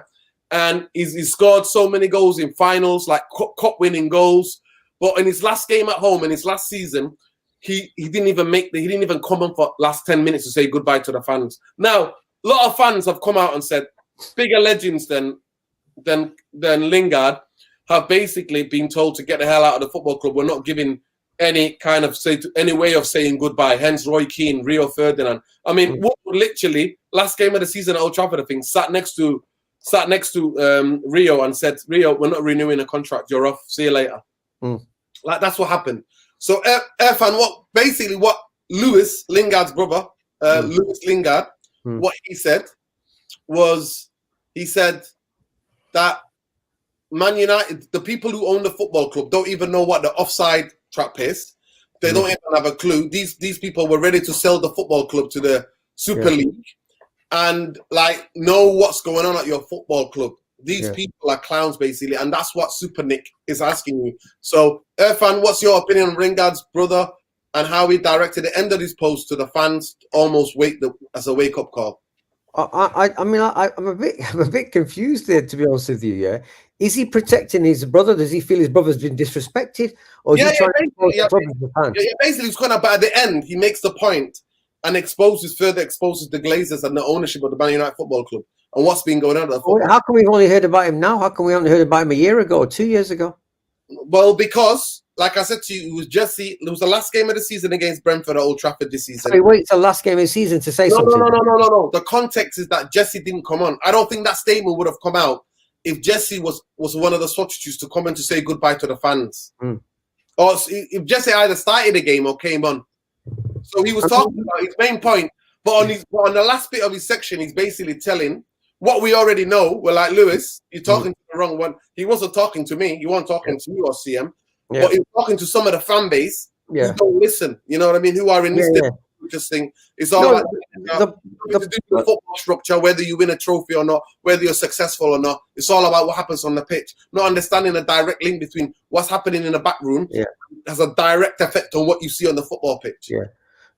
And he's scored so many goals in finals, like cup-winning goals. But in his last game at home, in his last season, he didn't even come on for last 10 minutes to say goodbye to the fans. Now, a lot of fans have come out and said bigger legends than Lingard have basically been told to get the hell out of the football club. We're not giving any way of saying goodbye. Hence Roy Keane, Rio Ferdinand. I mean, Woodward literally last game of the season at Old Trafford, I think, sat next to Rio and said, Rio, we're not renewing a contract. You're off. See you later. Like that's what happened. So Irfan, what Lewis Lingard's brother, Lewis Lingard, what he said was, he said that Man United, the people who own the football club, don't even know what the offside trap is. They don't even have a clue. These people were ready to sell the football club to the Super League and like know what's going on at your football club. These people are clowns, basically, and that's what Super Nick is asking you. So, Irfan, what's your opinion on Ringard's brother and how he directed the end of his post to the fans, almost as a wake-up call? I'm a bit confused there, to be honest with you. Yeah, is he protecting his brother? Does he feel his brother's been disrespected, or is he trying to expose the problem to the fans? Yeah, basically, it's kind of. But at the end, he makes the point and further exposes the Glazers and the ownership of the Man United Football Club and what's been going on at the football. How come we've only heard about him now? How come we haven't heard about him a year ago, or 2 years ago? Well, because, like I said to you, it was Jesse. It was the last game of the season against Brentford at Old Trafford this season. So he waits till the last game of the season to say something. No. The context is that Jesse didn't come on. I don't think that statement would have come out if Jesse was one of the substitutes to come in to say goodbye to the fans. Or if Jesse either started the game or came on. So he was talking about his main point. But on the last bit of his section, he's basically telling what we already know. We're like, Lewis, you're talking to the wrong one. He wasn't talking to me. He wasn't talking to you or CM. Yeah. But he was talking to some of the fan base who don't listen. You know what I mean? Who are in this just thing. It's all like to do with the football structure, whether you win a trophy or not, whether you're successful or not. It's all about what happens on the pitch. Not understanding the direct link between what's happening in the back room has a direct effect on what you see on the football pitch. Yeah.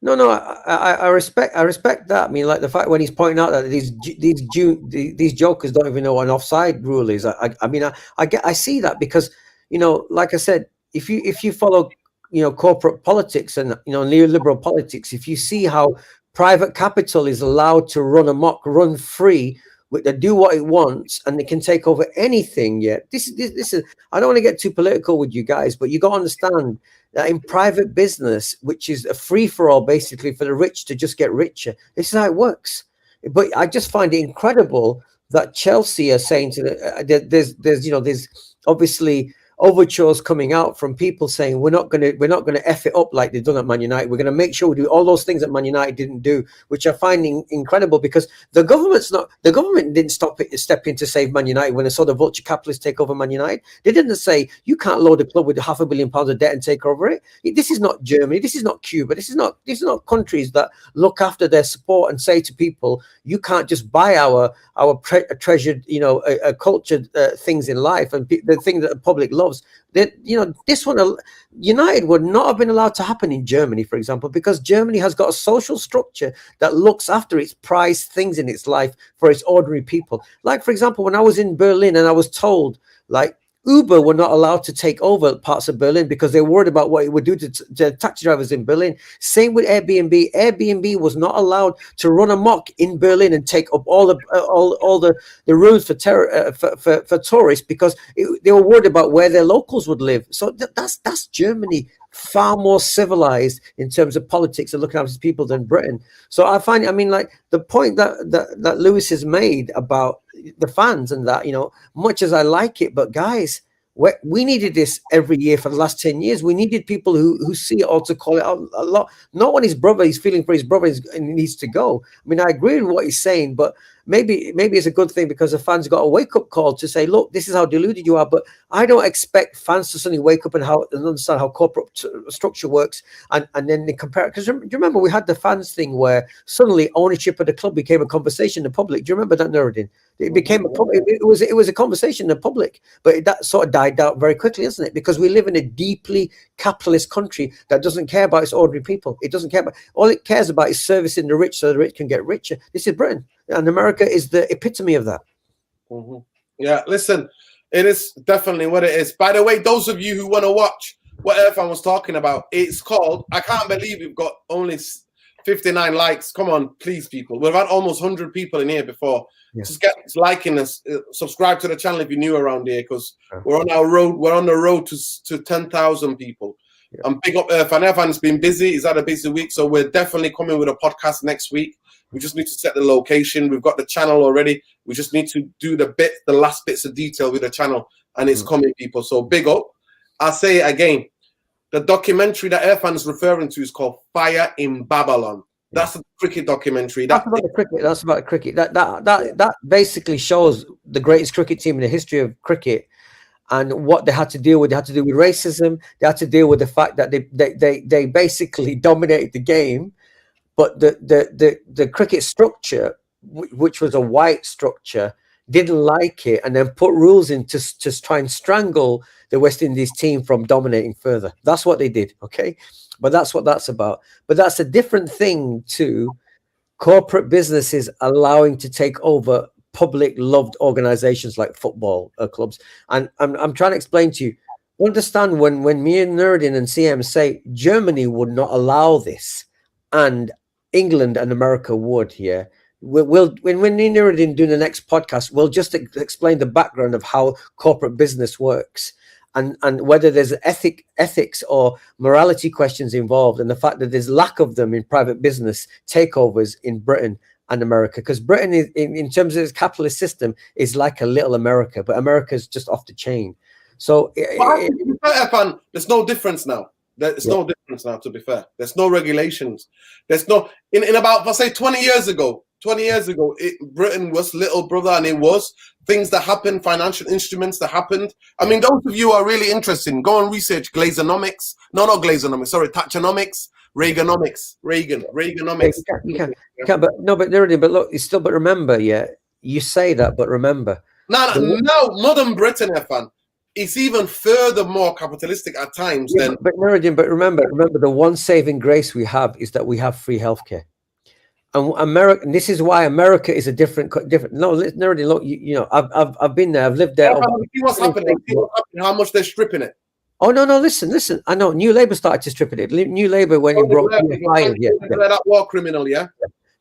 No, I respect that. I mean, like the fact when he's pointing out that these jokers don't even know what an offside rule is. I see that because, you know, like I said, if you follow, you know, corporate politics and, you know, neoliberal politics, if you see how private capital is allowed to run amok, run free, they do what it wants, and they can take over anything. This is. I don't want to get too political with you guys, but you got to understand that in private business, which is a free for all, basically for the rich to just get richer, this is how it works. But I just find it incredible that Chelsea are saying to there's obviously overtures coming out from people saying we're not gonna F it up like they've done at Man United. We're gonna make sure we do all those things that Man United didn't do, which I find incredible because the government didn't step in to save Man United when they saw the vulture capitalists take over Man United. They didn't say you can't load a club with £500 million of debt and take over it. This is not Germany, this is not Cuba, these are not countries that look after their support and say to people, you can't just buy our treasured, you know, cultured things in life and the thing that the public loves. That, you know, this one, United would not have been allowed to happen in Germany, for example, because Germany has got a social structure that looks after its prized things in its life for its ordinary people. Like, for example, when I was in Berlin and I was told, like, Uber were not allowed to take over parts of Berlin because they were worried about what it would do to taxi drivers in Berlin. Same with Airbnb. Airbnb was not allowed to run amok in Berlin and take up all the rooms for tourists because they were worried about where their locals would live. So that's Germany, far more civilized in terms of politics and looking after its people than Britain. So I find, I mean, like the point that Lewis has made about the fans and that, you know, much as I like it, but guys, we needed this every year for the last 10 years. We needed people who see it all to call it out a lot. Not when his brother, he's feeling for his brother and needs to go. I mean, I agree with what he's saying, but maybe it's a good thing because the fans got a wake-up call to say, look, this is how deluded you are. But I don't expect fans to suddenly wake up and understand how corporate structure works and then they compare it. Because do you remember we had the fans thing where suddenly ownership of the club became a conversation in the public? Do you remember that, Nuruddin? It became it was a conversation in the public, but that sort of died out very quickly, isn't it? Because we live in a deeply capitalist country that doesn't care about its ordinary people. It doesn't care about, all it cares about is servicing the rich so the rich can get richer. This is Britain, and America is the epitome of that. Mm-hmm. Yeah, listen, it is definitely what it is. By the way, those of you who want to watch what Irfan was talking about, it's called, I can't believe we've got only 59 likes. Come on, please, people. We've had almost 100 people in here before. Yeah. Just get liking us, subscribe to the channel if you're new around here, because we're on the road to 10,000 people. Yeah. And big up Irfan. Irfan's been busy. He's had a busy week, so we're definitely coming with a podcast next week. We just need to set the location. We've got the channel already. We just need to do the last bits of detail with the channel, and it's coming, people. So big up. I'll say it again. The documentary that Irfan is referring to is called Fire in Babylon. That's a cricket documentary. That's about the cricket. That basically shows the greatest cricket team in the history of cricket and what they had to deal with. They had to deal with racism. They had to deal with the fact that they basically dominated the game. But the cricket structure, which was a white structure, didn't like it, and then put rules in to try and strangle the West Indies team from dominating further. That's what they did, okay? But that's what that's about. But that's a different thing to corporate businesses allowing to take over public loved organizations like football clubs. And I'm trying to explain to you, understand when me and Nerdin and CM say Germany would not allow this and England and America would, yeah. We'll when me and Nerdin do the next podcast, we'll just explain the background of how corporate business works. And whether there's ethics or morality questions involved, and the fact that there's lack of them in private business takeovers in Britain and America, because Britain is, in terms of its capitalist system, is like a little America, but America's just off the chain. So there's no difference now. There's no difference now, to be fair. There's no regulations. There's no in about, let's say 20 years ago, Britain was little brother, and it was things that happened, financial instruments that happened. I mean, those of you who are really interested, go and research Glazonomics. No, not Glazonomics, sorry, Thatchonomics, Reaganomics. You can't, but look, it's still, but remember, yeah, you say that, but remember. No, modern Britain, Efan, it's even further more capitalistic at times than. But remember, the one saving grace we have is that we have free healthcare. And America, and this is why America is a different. No, Nerdin, look, you know, I've been there, I've lived there. See what's happening. How much they're stripping it. Oh no, listen. I know New Labour started to strip it. New Labour when he brought PFI, that war criminal, yeah.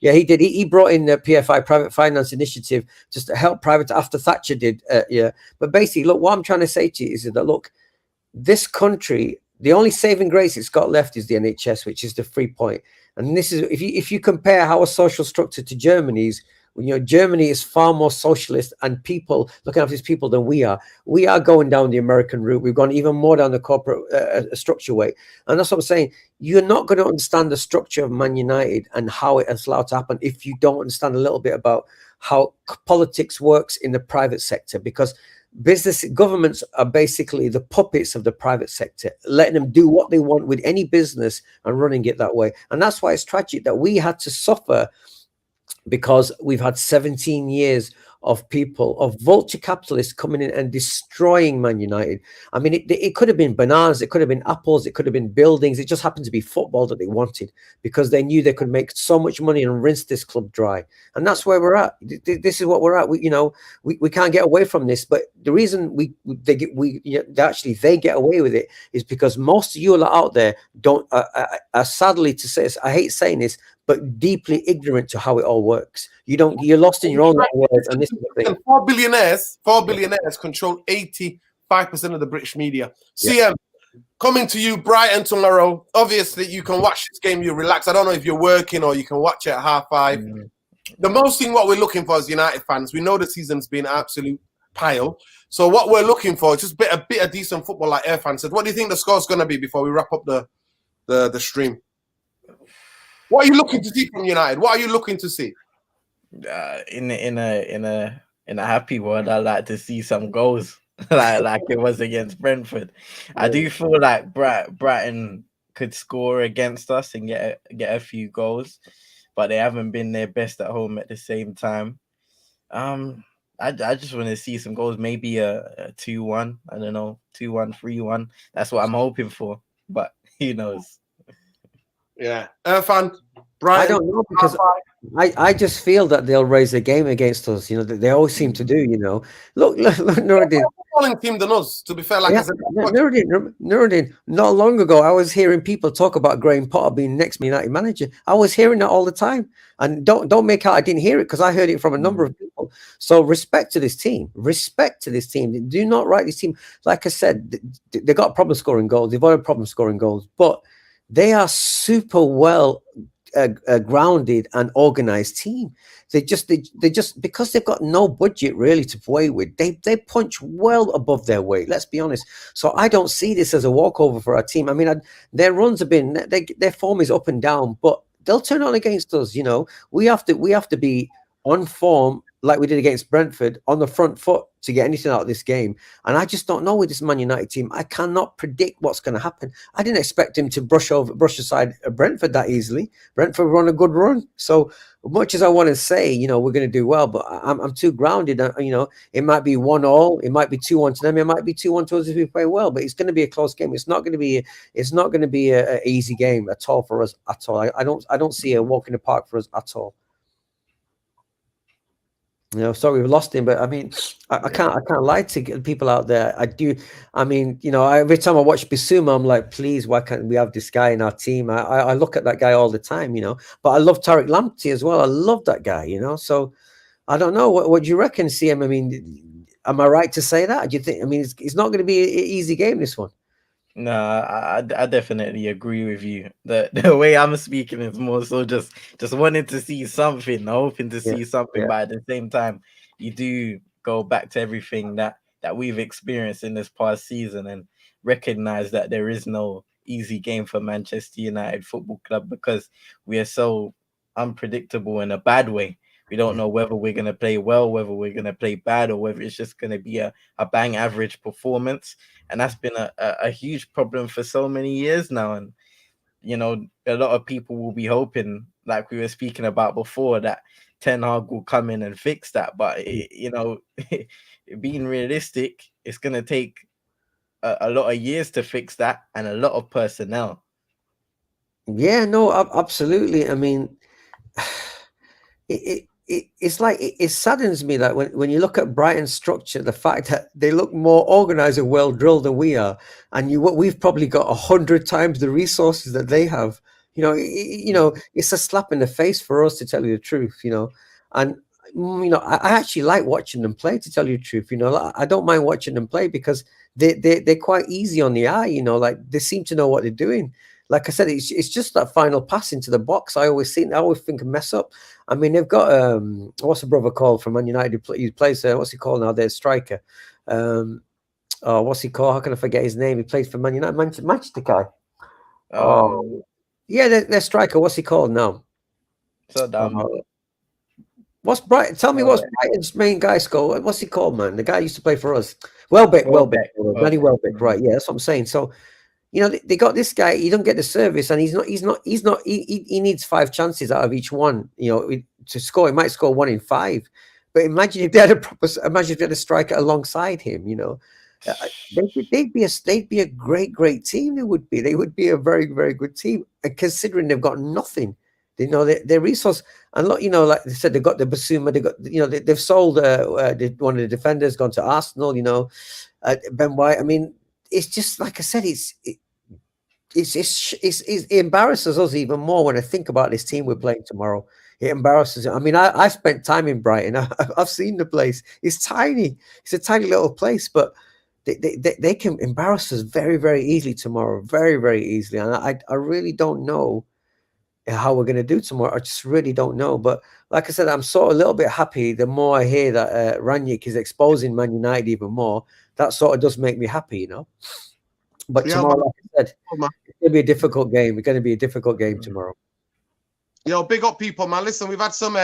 Yeah, he did. He brought in the PFI, Private Finance Initiative, just to help private after Thatcher did. Yeah, but basically, look, what I'm trying to say to you is that look, this country, the only saving grace it's got left is the NHS, which is the free point. And this is if you compare our social structure to Germany's, you know, Germany is far more socialist and people looking after these people than we are. We are going down the American route. We've gone even more down the corporate structure way. And that's what I'm saying. You're not going to understand the structure of Man United and how it has allowed to happen if you don't understand a little bit about how politics works in the private sector, because governments are basically the puppets of the private sector, letting them do what they want with any business and running it that way. And that's why it's tragic that we had to suffer, because we've had 17 years of vulture capitalists coming in and destroying Man United. I mean, it could have been bananas, it could have been apples, it could have been buildings. It just happened to be football that they wanted, because they knew they could make so much money and rinse this club dry. And that's where we're at. This is what we're at. We can't get away from this. But the reason they get away with it is because most of you are out there are sadly to say, I hate saying this, but deeply ignorant to how it all works. You're lost in your own world. And this is the thing. Four billionaires control 85% of the British media. CM, coming to you, Brighton tomorrow. Obviously, you can watch this game, you relax. I don't know if you're working or you can watch it at 5:30. The most thing what we're looking for as United fans, we know the season's been an absolute pile. So what we're looking for is just a bit of decent football, like Irfan said. What do you think the score's going to be before we wrap up the stream? What are you looking to see from United? What are you looking to see? In a happy world, I like to see some goals, like it was against Brentford. I do feel like Brighton could score against us and get a few goals, but they haven't been their best at home at the same time. I just want to see some goals, maybe a 2-1. I don't know, 2-1, 3-1. That's what I'm hoping for, but who knows? Yeah, Irfan, Brighton. I don't know, because I just feel that they'll raise a game against us. You know, they always seem to do. You know, look, Nurdin. Calling team than us. To be fair, like I said, Nurdin. Not long ago, I was hearing people talk about Graham Potter being next United manager. I was hearing that all the time, and don't make out I didn't hear it, because I heard it from a number of people. So respect to this team. Do not write this team. Like I said, they got problem scoring goals. They've got a problem scoring goals, but they are super well grounded and organized team. They just because they've got no budget really to play with, they punch well above their weight. Let's be honest. So I don't see this as a walkover for our team. I mean, their runs have been their form is up and down, but they'll turn on against us. You know, we have to be on form like we did against Brentford on the front foot to get anything out of this game. And I just don't know with this Man United team. I cannot predict what's going to happen. I didn't expect him to brush aside Brentford that easily. Brentford were on a good run. So much as I want to say, we're going to do well, but I'm too grounded. It might be 1-1, it might be 2-1 to them, it might be 2-1 to us if we play well. But it's going to be a close game. It's not going to be a easy game at all for us at all. I don't see a walk in the park for us at all. Sorry we've lost him, but I mean, I can't lie to people out there. I do. I mean, every time I watch Bissouma, I'm like, please, why can't we have this guy in our team? I look at that guy all the time, But I love Tariq Lamptey as well. I love that guy, So I don't know. What do you reckon, CM? I mean, am I right to say that? Do you think? I mean, it's not going to be an easy game, this one. No, I definitely agree with you. The way I'm speaking is more so just wanting to see something, hoping to see something, but at the same time, you do go back to everything that we've experienced in this past season and recognize that there is no easy game for Manchester United Football Club because we are so unpredictable in a bad way. We don't know whether we're going to play well, whether we're going to play bad, or whether it's just going to be a bang average performance. And that's been a huge problem for so many years now. And, a lot of people will be hoping, like we were speaking about before, that Ten Hag will come in and fix that. But, being realistic, it's going to take a lot of years to fix that and a lot of personnel. Yeah, no, absolutely. I mean, it's like it saddens me that when you look at Brighton's structure, the fact that they look more organized and well drilled than we are, and we've probably got 100 times the resources that they have. It's a slap in the face for us, to tell you the truth. And I actually like watching them play, to tell you the truth. I don't mind watching them play because they're quite easy on the eye. Like they seem to know what they're doing. Like I said, it's just that final pass into the box. I always think a mess up. I mean, they've got what's the brother called from Man United? He plays what's he called now? Their striker. What's he called? How can I forget his name? He plays for Man United, Manchester guy. Yeah, their striker. What's he called now? So what's Brighton? Tell me what's Brighton's main guy score? What's he called, man? The guy used to play for us. Welbeck. Danny Welbeck. Right? Yeah, that's what I'm saying. So. They got this guy. He don't get the service, and he needs 5 chances out of each one. To score, he might score 1 in 5. But imagine if they had a striker alongside him. They'd be a great team. They would be a very, very good team. And considering they've got nothing, their resource. And look, like they said, they got the Basuma. They got they've sold one of the defenders, gone to Arsenal. Ben White. I mean. It's just like I said. It embarrasses us even more when I think about this team we're playing tomorrow. It embarrasses. I mean, I spent time in Brighton. I've seen the place. It's tiny. It's a tiny little place, but they can embarrass us very, very easily tomorrow. Very, very easily. And I really don't know how we're going to do tomorrow. I just really don't know. But like I said, I'm sort of a little bit happy the more I hear that Rangnick is exposing Man United even more. That sort of does make me happy, But tomorrow, like I said, it's going to be a difficult game. It's going to be a difficult game tomorrow. Big up people, man. Listen, we've had some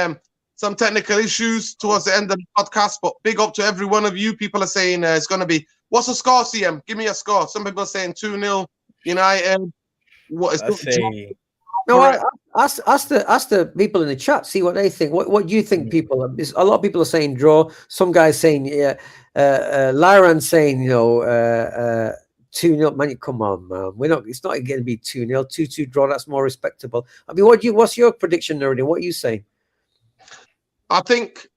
technical issues towards the end of the podcast, but big up to every one of you. People are saying it's going to be, what's the score, CM? Give me a score. Some people are saying 2-0 United. What is it? No, ask the people in the chat, see what they think. What do you think, people? A lot of people are saying draw. Some guys saying, Lyran saying, 2-0. Man, come on, man. It's not going to be 2-0. 2-2 draw. That's more respectable. I mean, what's your prediction, Nuruddin? What are you saying? I think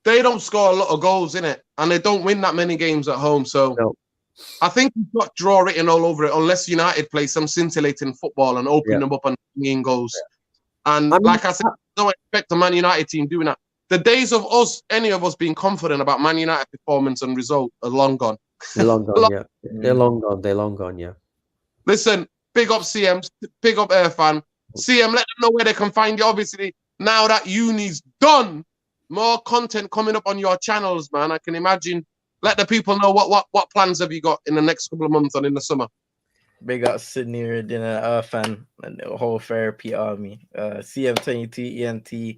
they don't score a lot of goals in it, and they don't win that many games at home. So no. I think you've got draw written all over it, unless United play some scintillating football and open them up and in goals. Yeah. And like I said, I don't expect the Man United team doing that. The days of any of us being confident about Man United performance and result are long gone. They're long gone, yeah. They're long gone, yeah. Listen, big up CM, big up Irfan. CM, let them know where they can find you. Obviously, now that uni's done, more content coming up on your channels, man. I can imagine. Let the people know what plans have you got in the next couple of months and in the summer. Big up Sydney Reddin and Irfan and the whole therapy army. CM22 ENT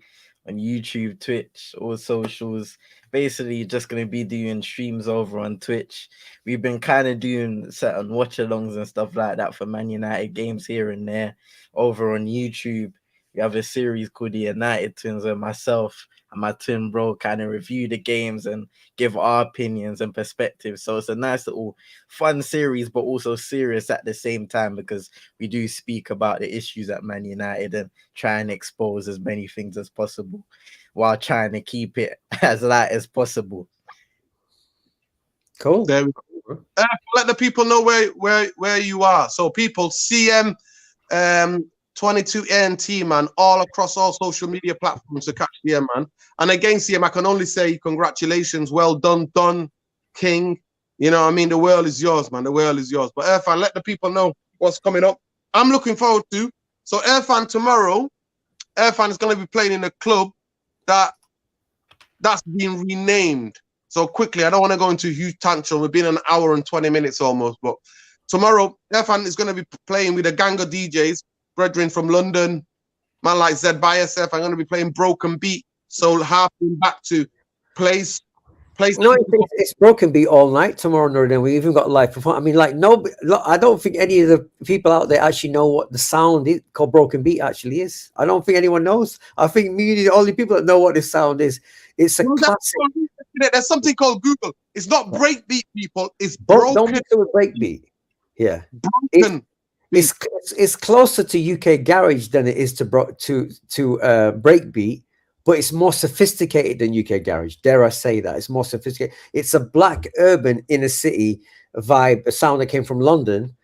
on YouTube, Twitch, all socials. Basically, just going to be doing streams over on Twitch. We've been kind of doing certain watch-alongs and stuff like that for Man United games here and there. Over on YouTube, we have a series called the United Twins, where myself and my twin bro kind of review the games and give our opinions and perspectives. So it's a nice little fun series, but also serious at the same time, because we do speak about the issues at Man United and try and expose as many things as possible while trying to keep it as light as possible. Cool. There we go. Let the people know where you are. So people, CM 22ANT, man, all across all social media platforms to catch CM, man. And again, CM, I can only say congratulations, well done, King. You know what I mean? The world is yours, man. The world is yours. But Irfan, let the people know what's coming up. I'm looking forward to. So Irfan, tomorrow, Irfan is going to be playing in a club that's been renamed. So quickly, I don't want to go into a huge tantrum. We've been an hour and 20 minutes almost. But tomorrow, Irfan is going to be playing with a gang of DJs, brethren from London, man like Zed Biasef. I'm going to be playing Broken Beat. So harping back to place. No, it's Broken Beat all night tomorrow, and we even got live performance. I mean, like, no, I don't think any of the people out there actually know what the sound is called Broken Beat actually is. I don't think anyone knows. I think me and the only people that know what this sound is. It's a classic. There's something called Google. It's not breakbeat, people. It's broken. Don't mix it with breakbeat. Yeah, broken. It's closer to UK garage than it is to breakbeat. But it's more sophisticated than UK garage. Dare I say that? It's more sophisticated. It's a black urban inner city vibe, a sound that came from London.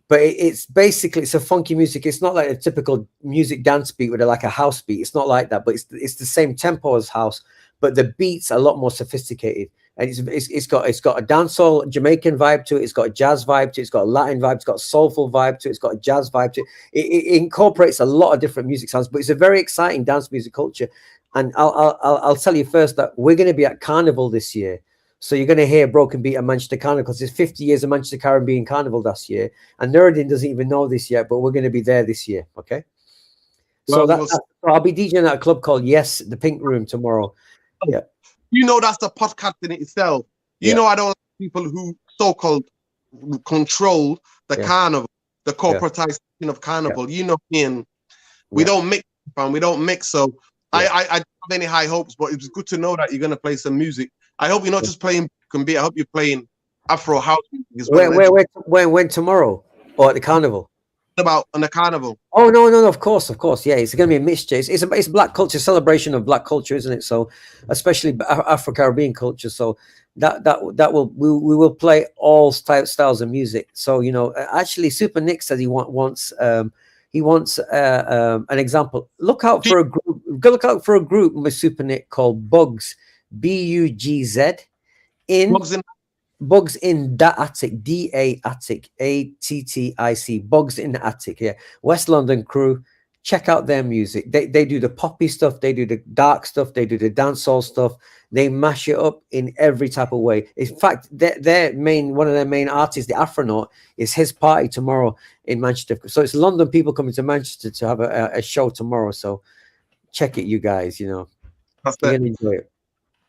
But it's basically, it's a funky music. It's not like a typical music dance beat with like a house beat. It's not like that, but it's the same tempo as house. But the beats are a lot more sophisticated. And it's got a dancehall Jamaican vibe to it. It's got a jazz vibe to it. It's got a Latin vibe. It's got a soulful vibe to it. It's got a jazz vibe to it. It incorporates a lot of different music sounds, but it's a very exciting dance music culture. And I'll tell you first that we're going to be at Carnival this year. So you're going to hear Broken Beat at Manchester Carnival because it's 50 years of Manchester Caribbean Carnival this year. And Nuruddin doesn't even know this yet, but we're going to be there this year. Okay. So I'll be DJing at a club called Yes, the Pink Room tomorrow. Yeah. You know, that's the podcast in itself. You know, I don't like people who so-called control the carnival, the corporatization of carnival. You know, and we don't mix, and we don't mix. So I don't have any high hopes, but it's good to know that you're going to play some music. I hope you're not just playing Broken Beat. I hope you're playing Afro house music as well. When tomorrow or at the carnival? About on the carnival. Oh no, of course, yeah. It's going to be a mixture. It's Black culture, celebration of Black culture, isn't it? So, especially Afro-Caribbean culture. So we will play all styles of music. So you know, actually, Super Nick says he wants an example. Look out for a group. Go look out for a group with Super Nick called Bugs, Bugz Bugs in the Attic, DA Attic, ATTIC, Bugs in the Attic. Yeah, West London crew. Check out their music. They do the poppy stuff. They do the dark stuff. They do the dancehall stuff. They mash it up in every type of way. In fact, one of their main artists, the Afronaut, is his party tomorrow in Manchester. So it's London people coming to Manchester to have a show tomorrow. So check it, you guys. You know, you're gonna enjoy it.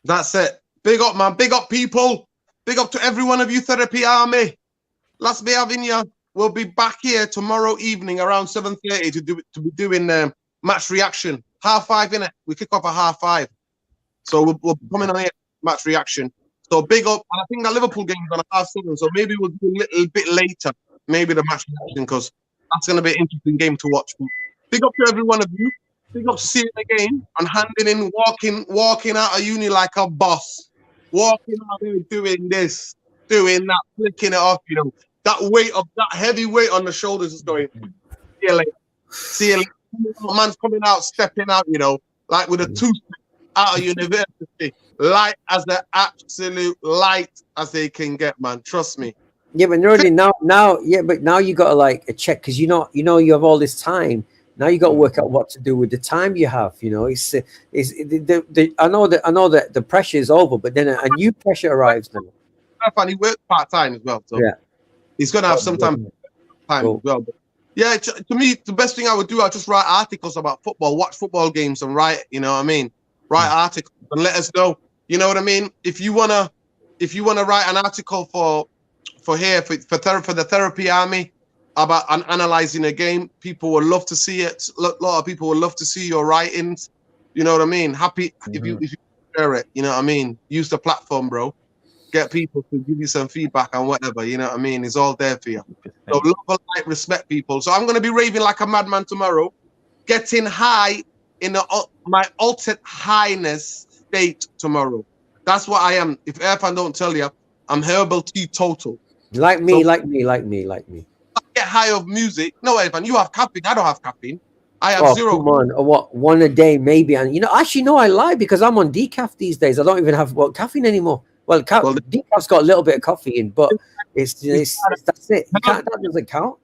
That's it. Big up, man. Big up, people. Big up to every one of you, Therapy Army. Last be having you. We'll be back here tomorrow evening around 7:30 to be doing match reaction. 5:30, innit? We kick off at 5:30. So we'll be coming on here, match reaction. So big up. And I think that Liverpool game is on at 7:30. So maybe we'll do a little bit later, maybe the match reaction, because that's going to be an interesting game to watch. Big up to every one of you. Big up to seeing the game and handing in, walking out of uni like a boss. Walking out there doing this, doing that, flicking it off, you know. That heavy weight on the shoulders is going, see you later. See you later. Man's coming out, stepping out, you know, like with a toothpick out of university. Light as the absolute light as they can get, man. Trust me. Yeah, but already now you got to like a check because you know you have all this time. Now you got to work out what to do with the time you have. You know, I know that the pressure is over, but then a new pressure arrives now. And he works part time as well, so he's gonna have some time as well. Yeah, to me, the best thing I would do, I'd just write articles about football, watch football games, and write. You know what I mean? Write articles and let us know. You know what I mean? If you wanna write an article for the therapy army about analyzing a game, people would love to see it. A lot of people would love to see your writings. You know what I mean? Happy if you share it. You know what I mean? Use the platform, bro. Get people to give you some feedback and whatever. You know what I mean? It's all there for you. So love and light, respect people. So I'm gonna be raving like a madman tomorrow, getting high in my altered highness state tomorrow. That's what I am. If Irfan don't tell you, I'm herbal teetotal. Like me, So like me. get high of music. No, Irfan, you have caffeine. I don't have caffeine. I have Oh, zero. come on. What, one a day, maybe. And, you know, actually, no, I lie because I'm on decaf these days. I don't even have caffeine anymore. Well, decaf's got a little bit of coffee in, but it's that's it. That doesn't count.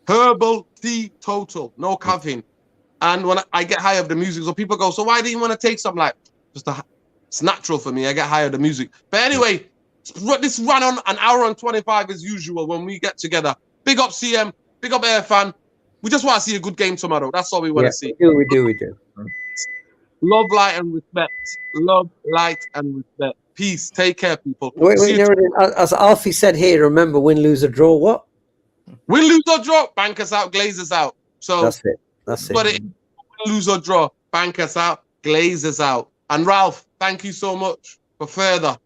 Herbal teetotal, no caffeine. And when I get high of the music, so people go, so why do you want to take some? Like, it's natural for me. I get high of the music. But anyway, this run on an hour and 25 as usual when we get together. Big up CM, big up Airfan. We just want to see a good game tomorrow. That's all we want to see. We do. Love, light, and respect. Love, light, and respect. Peace. Take care, people. Wait, as Alfie said here, remember, win, lose, or draw. What? Win, lose, or draw. Bankers out, Glazers out. So that's it. But win, lose, or draw. Bankers out, Glazers out. And Ralph, thank you so much for further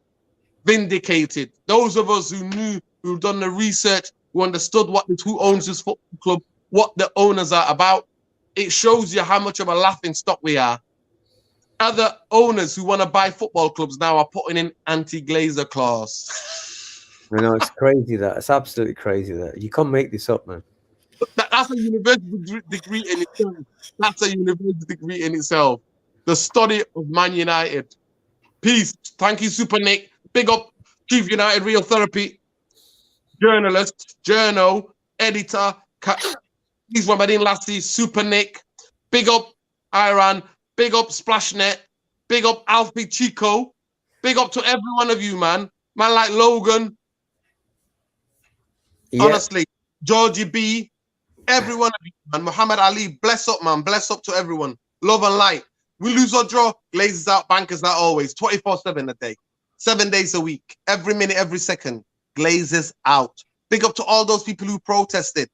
vindicated. Those of us who knew, who've done the research, who understood who owns this football club, what the owners are about. It shows you how much of a laughing stock we are. Other owners who want to buy football clubs now are putting in anti-Glazer clause. I know, it's crazy that. It's absolutely crazy that. You can't make this up, man. That's a university degree in itself. That's a university degree in itself. The study of Man United. Peace. Thank you, Super Nick. Big up Chief United Real Therapy. Journalist, journo, editor. He's one I didn't last see. Super Nick. Big up Iran. Big up Splashnet. Big up Alfie Chico. Big up to every one of you, man. Man like Logan. Yeah. Honestly. Georgie B. Every one of you, man. Muhammad Ali. Bless up, man. Bless up to everyone. Love and light. We lose or draw. Glazers out. Bankers out always. 24/7 a day. 7 days a week. Every minute, every second. Glazers out. Big up to all those people who protested.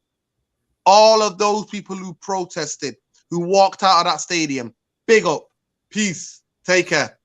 All of those people who protested. Who walked out of that stadium. Big up. Peace. Take care.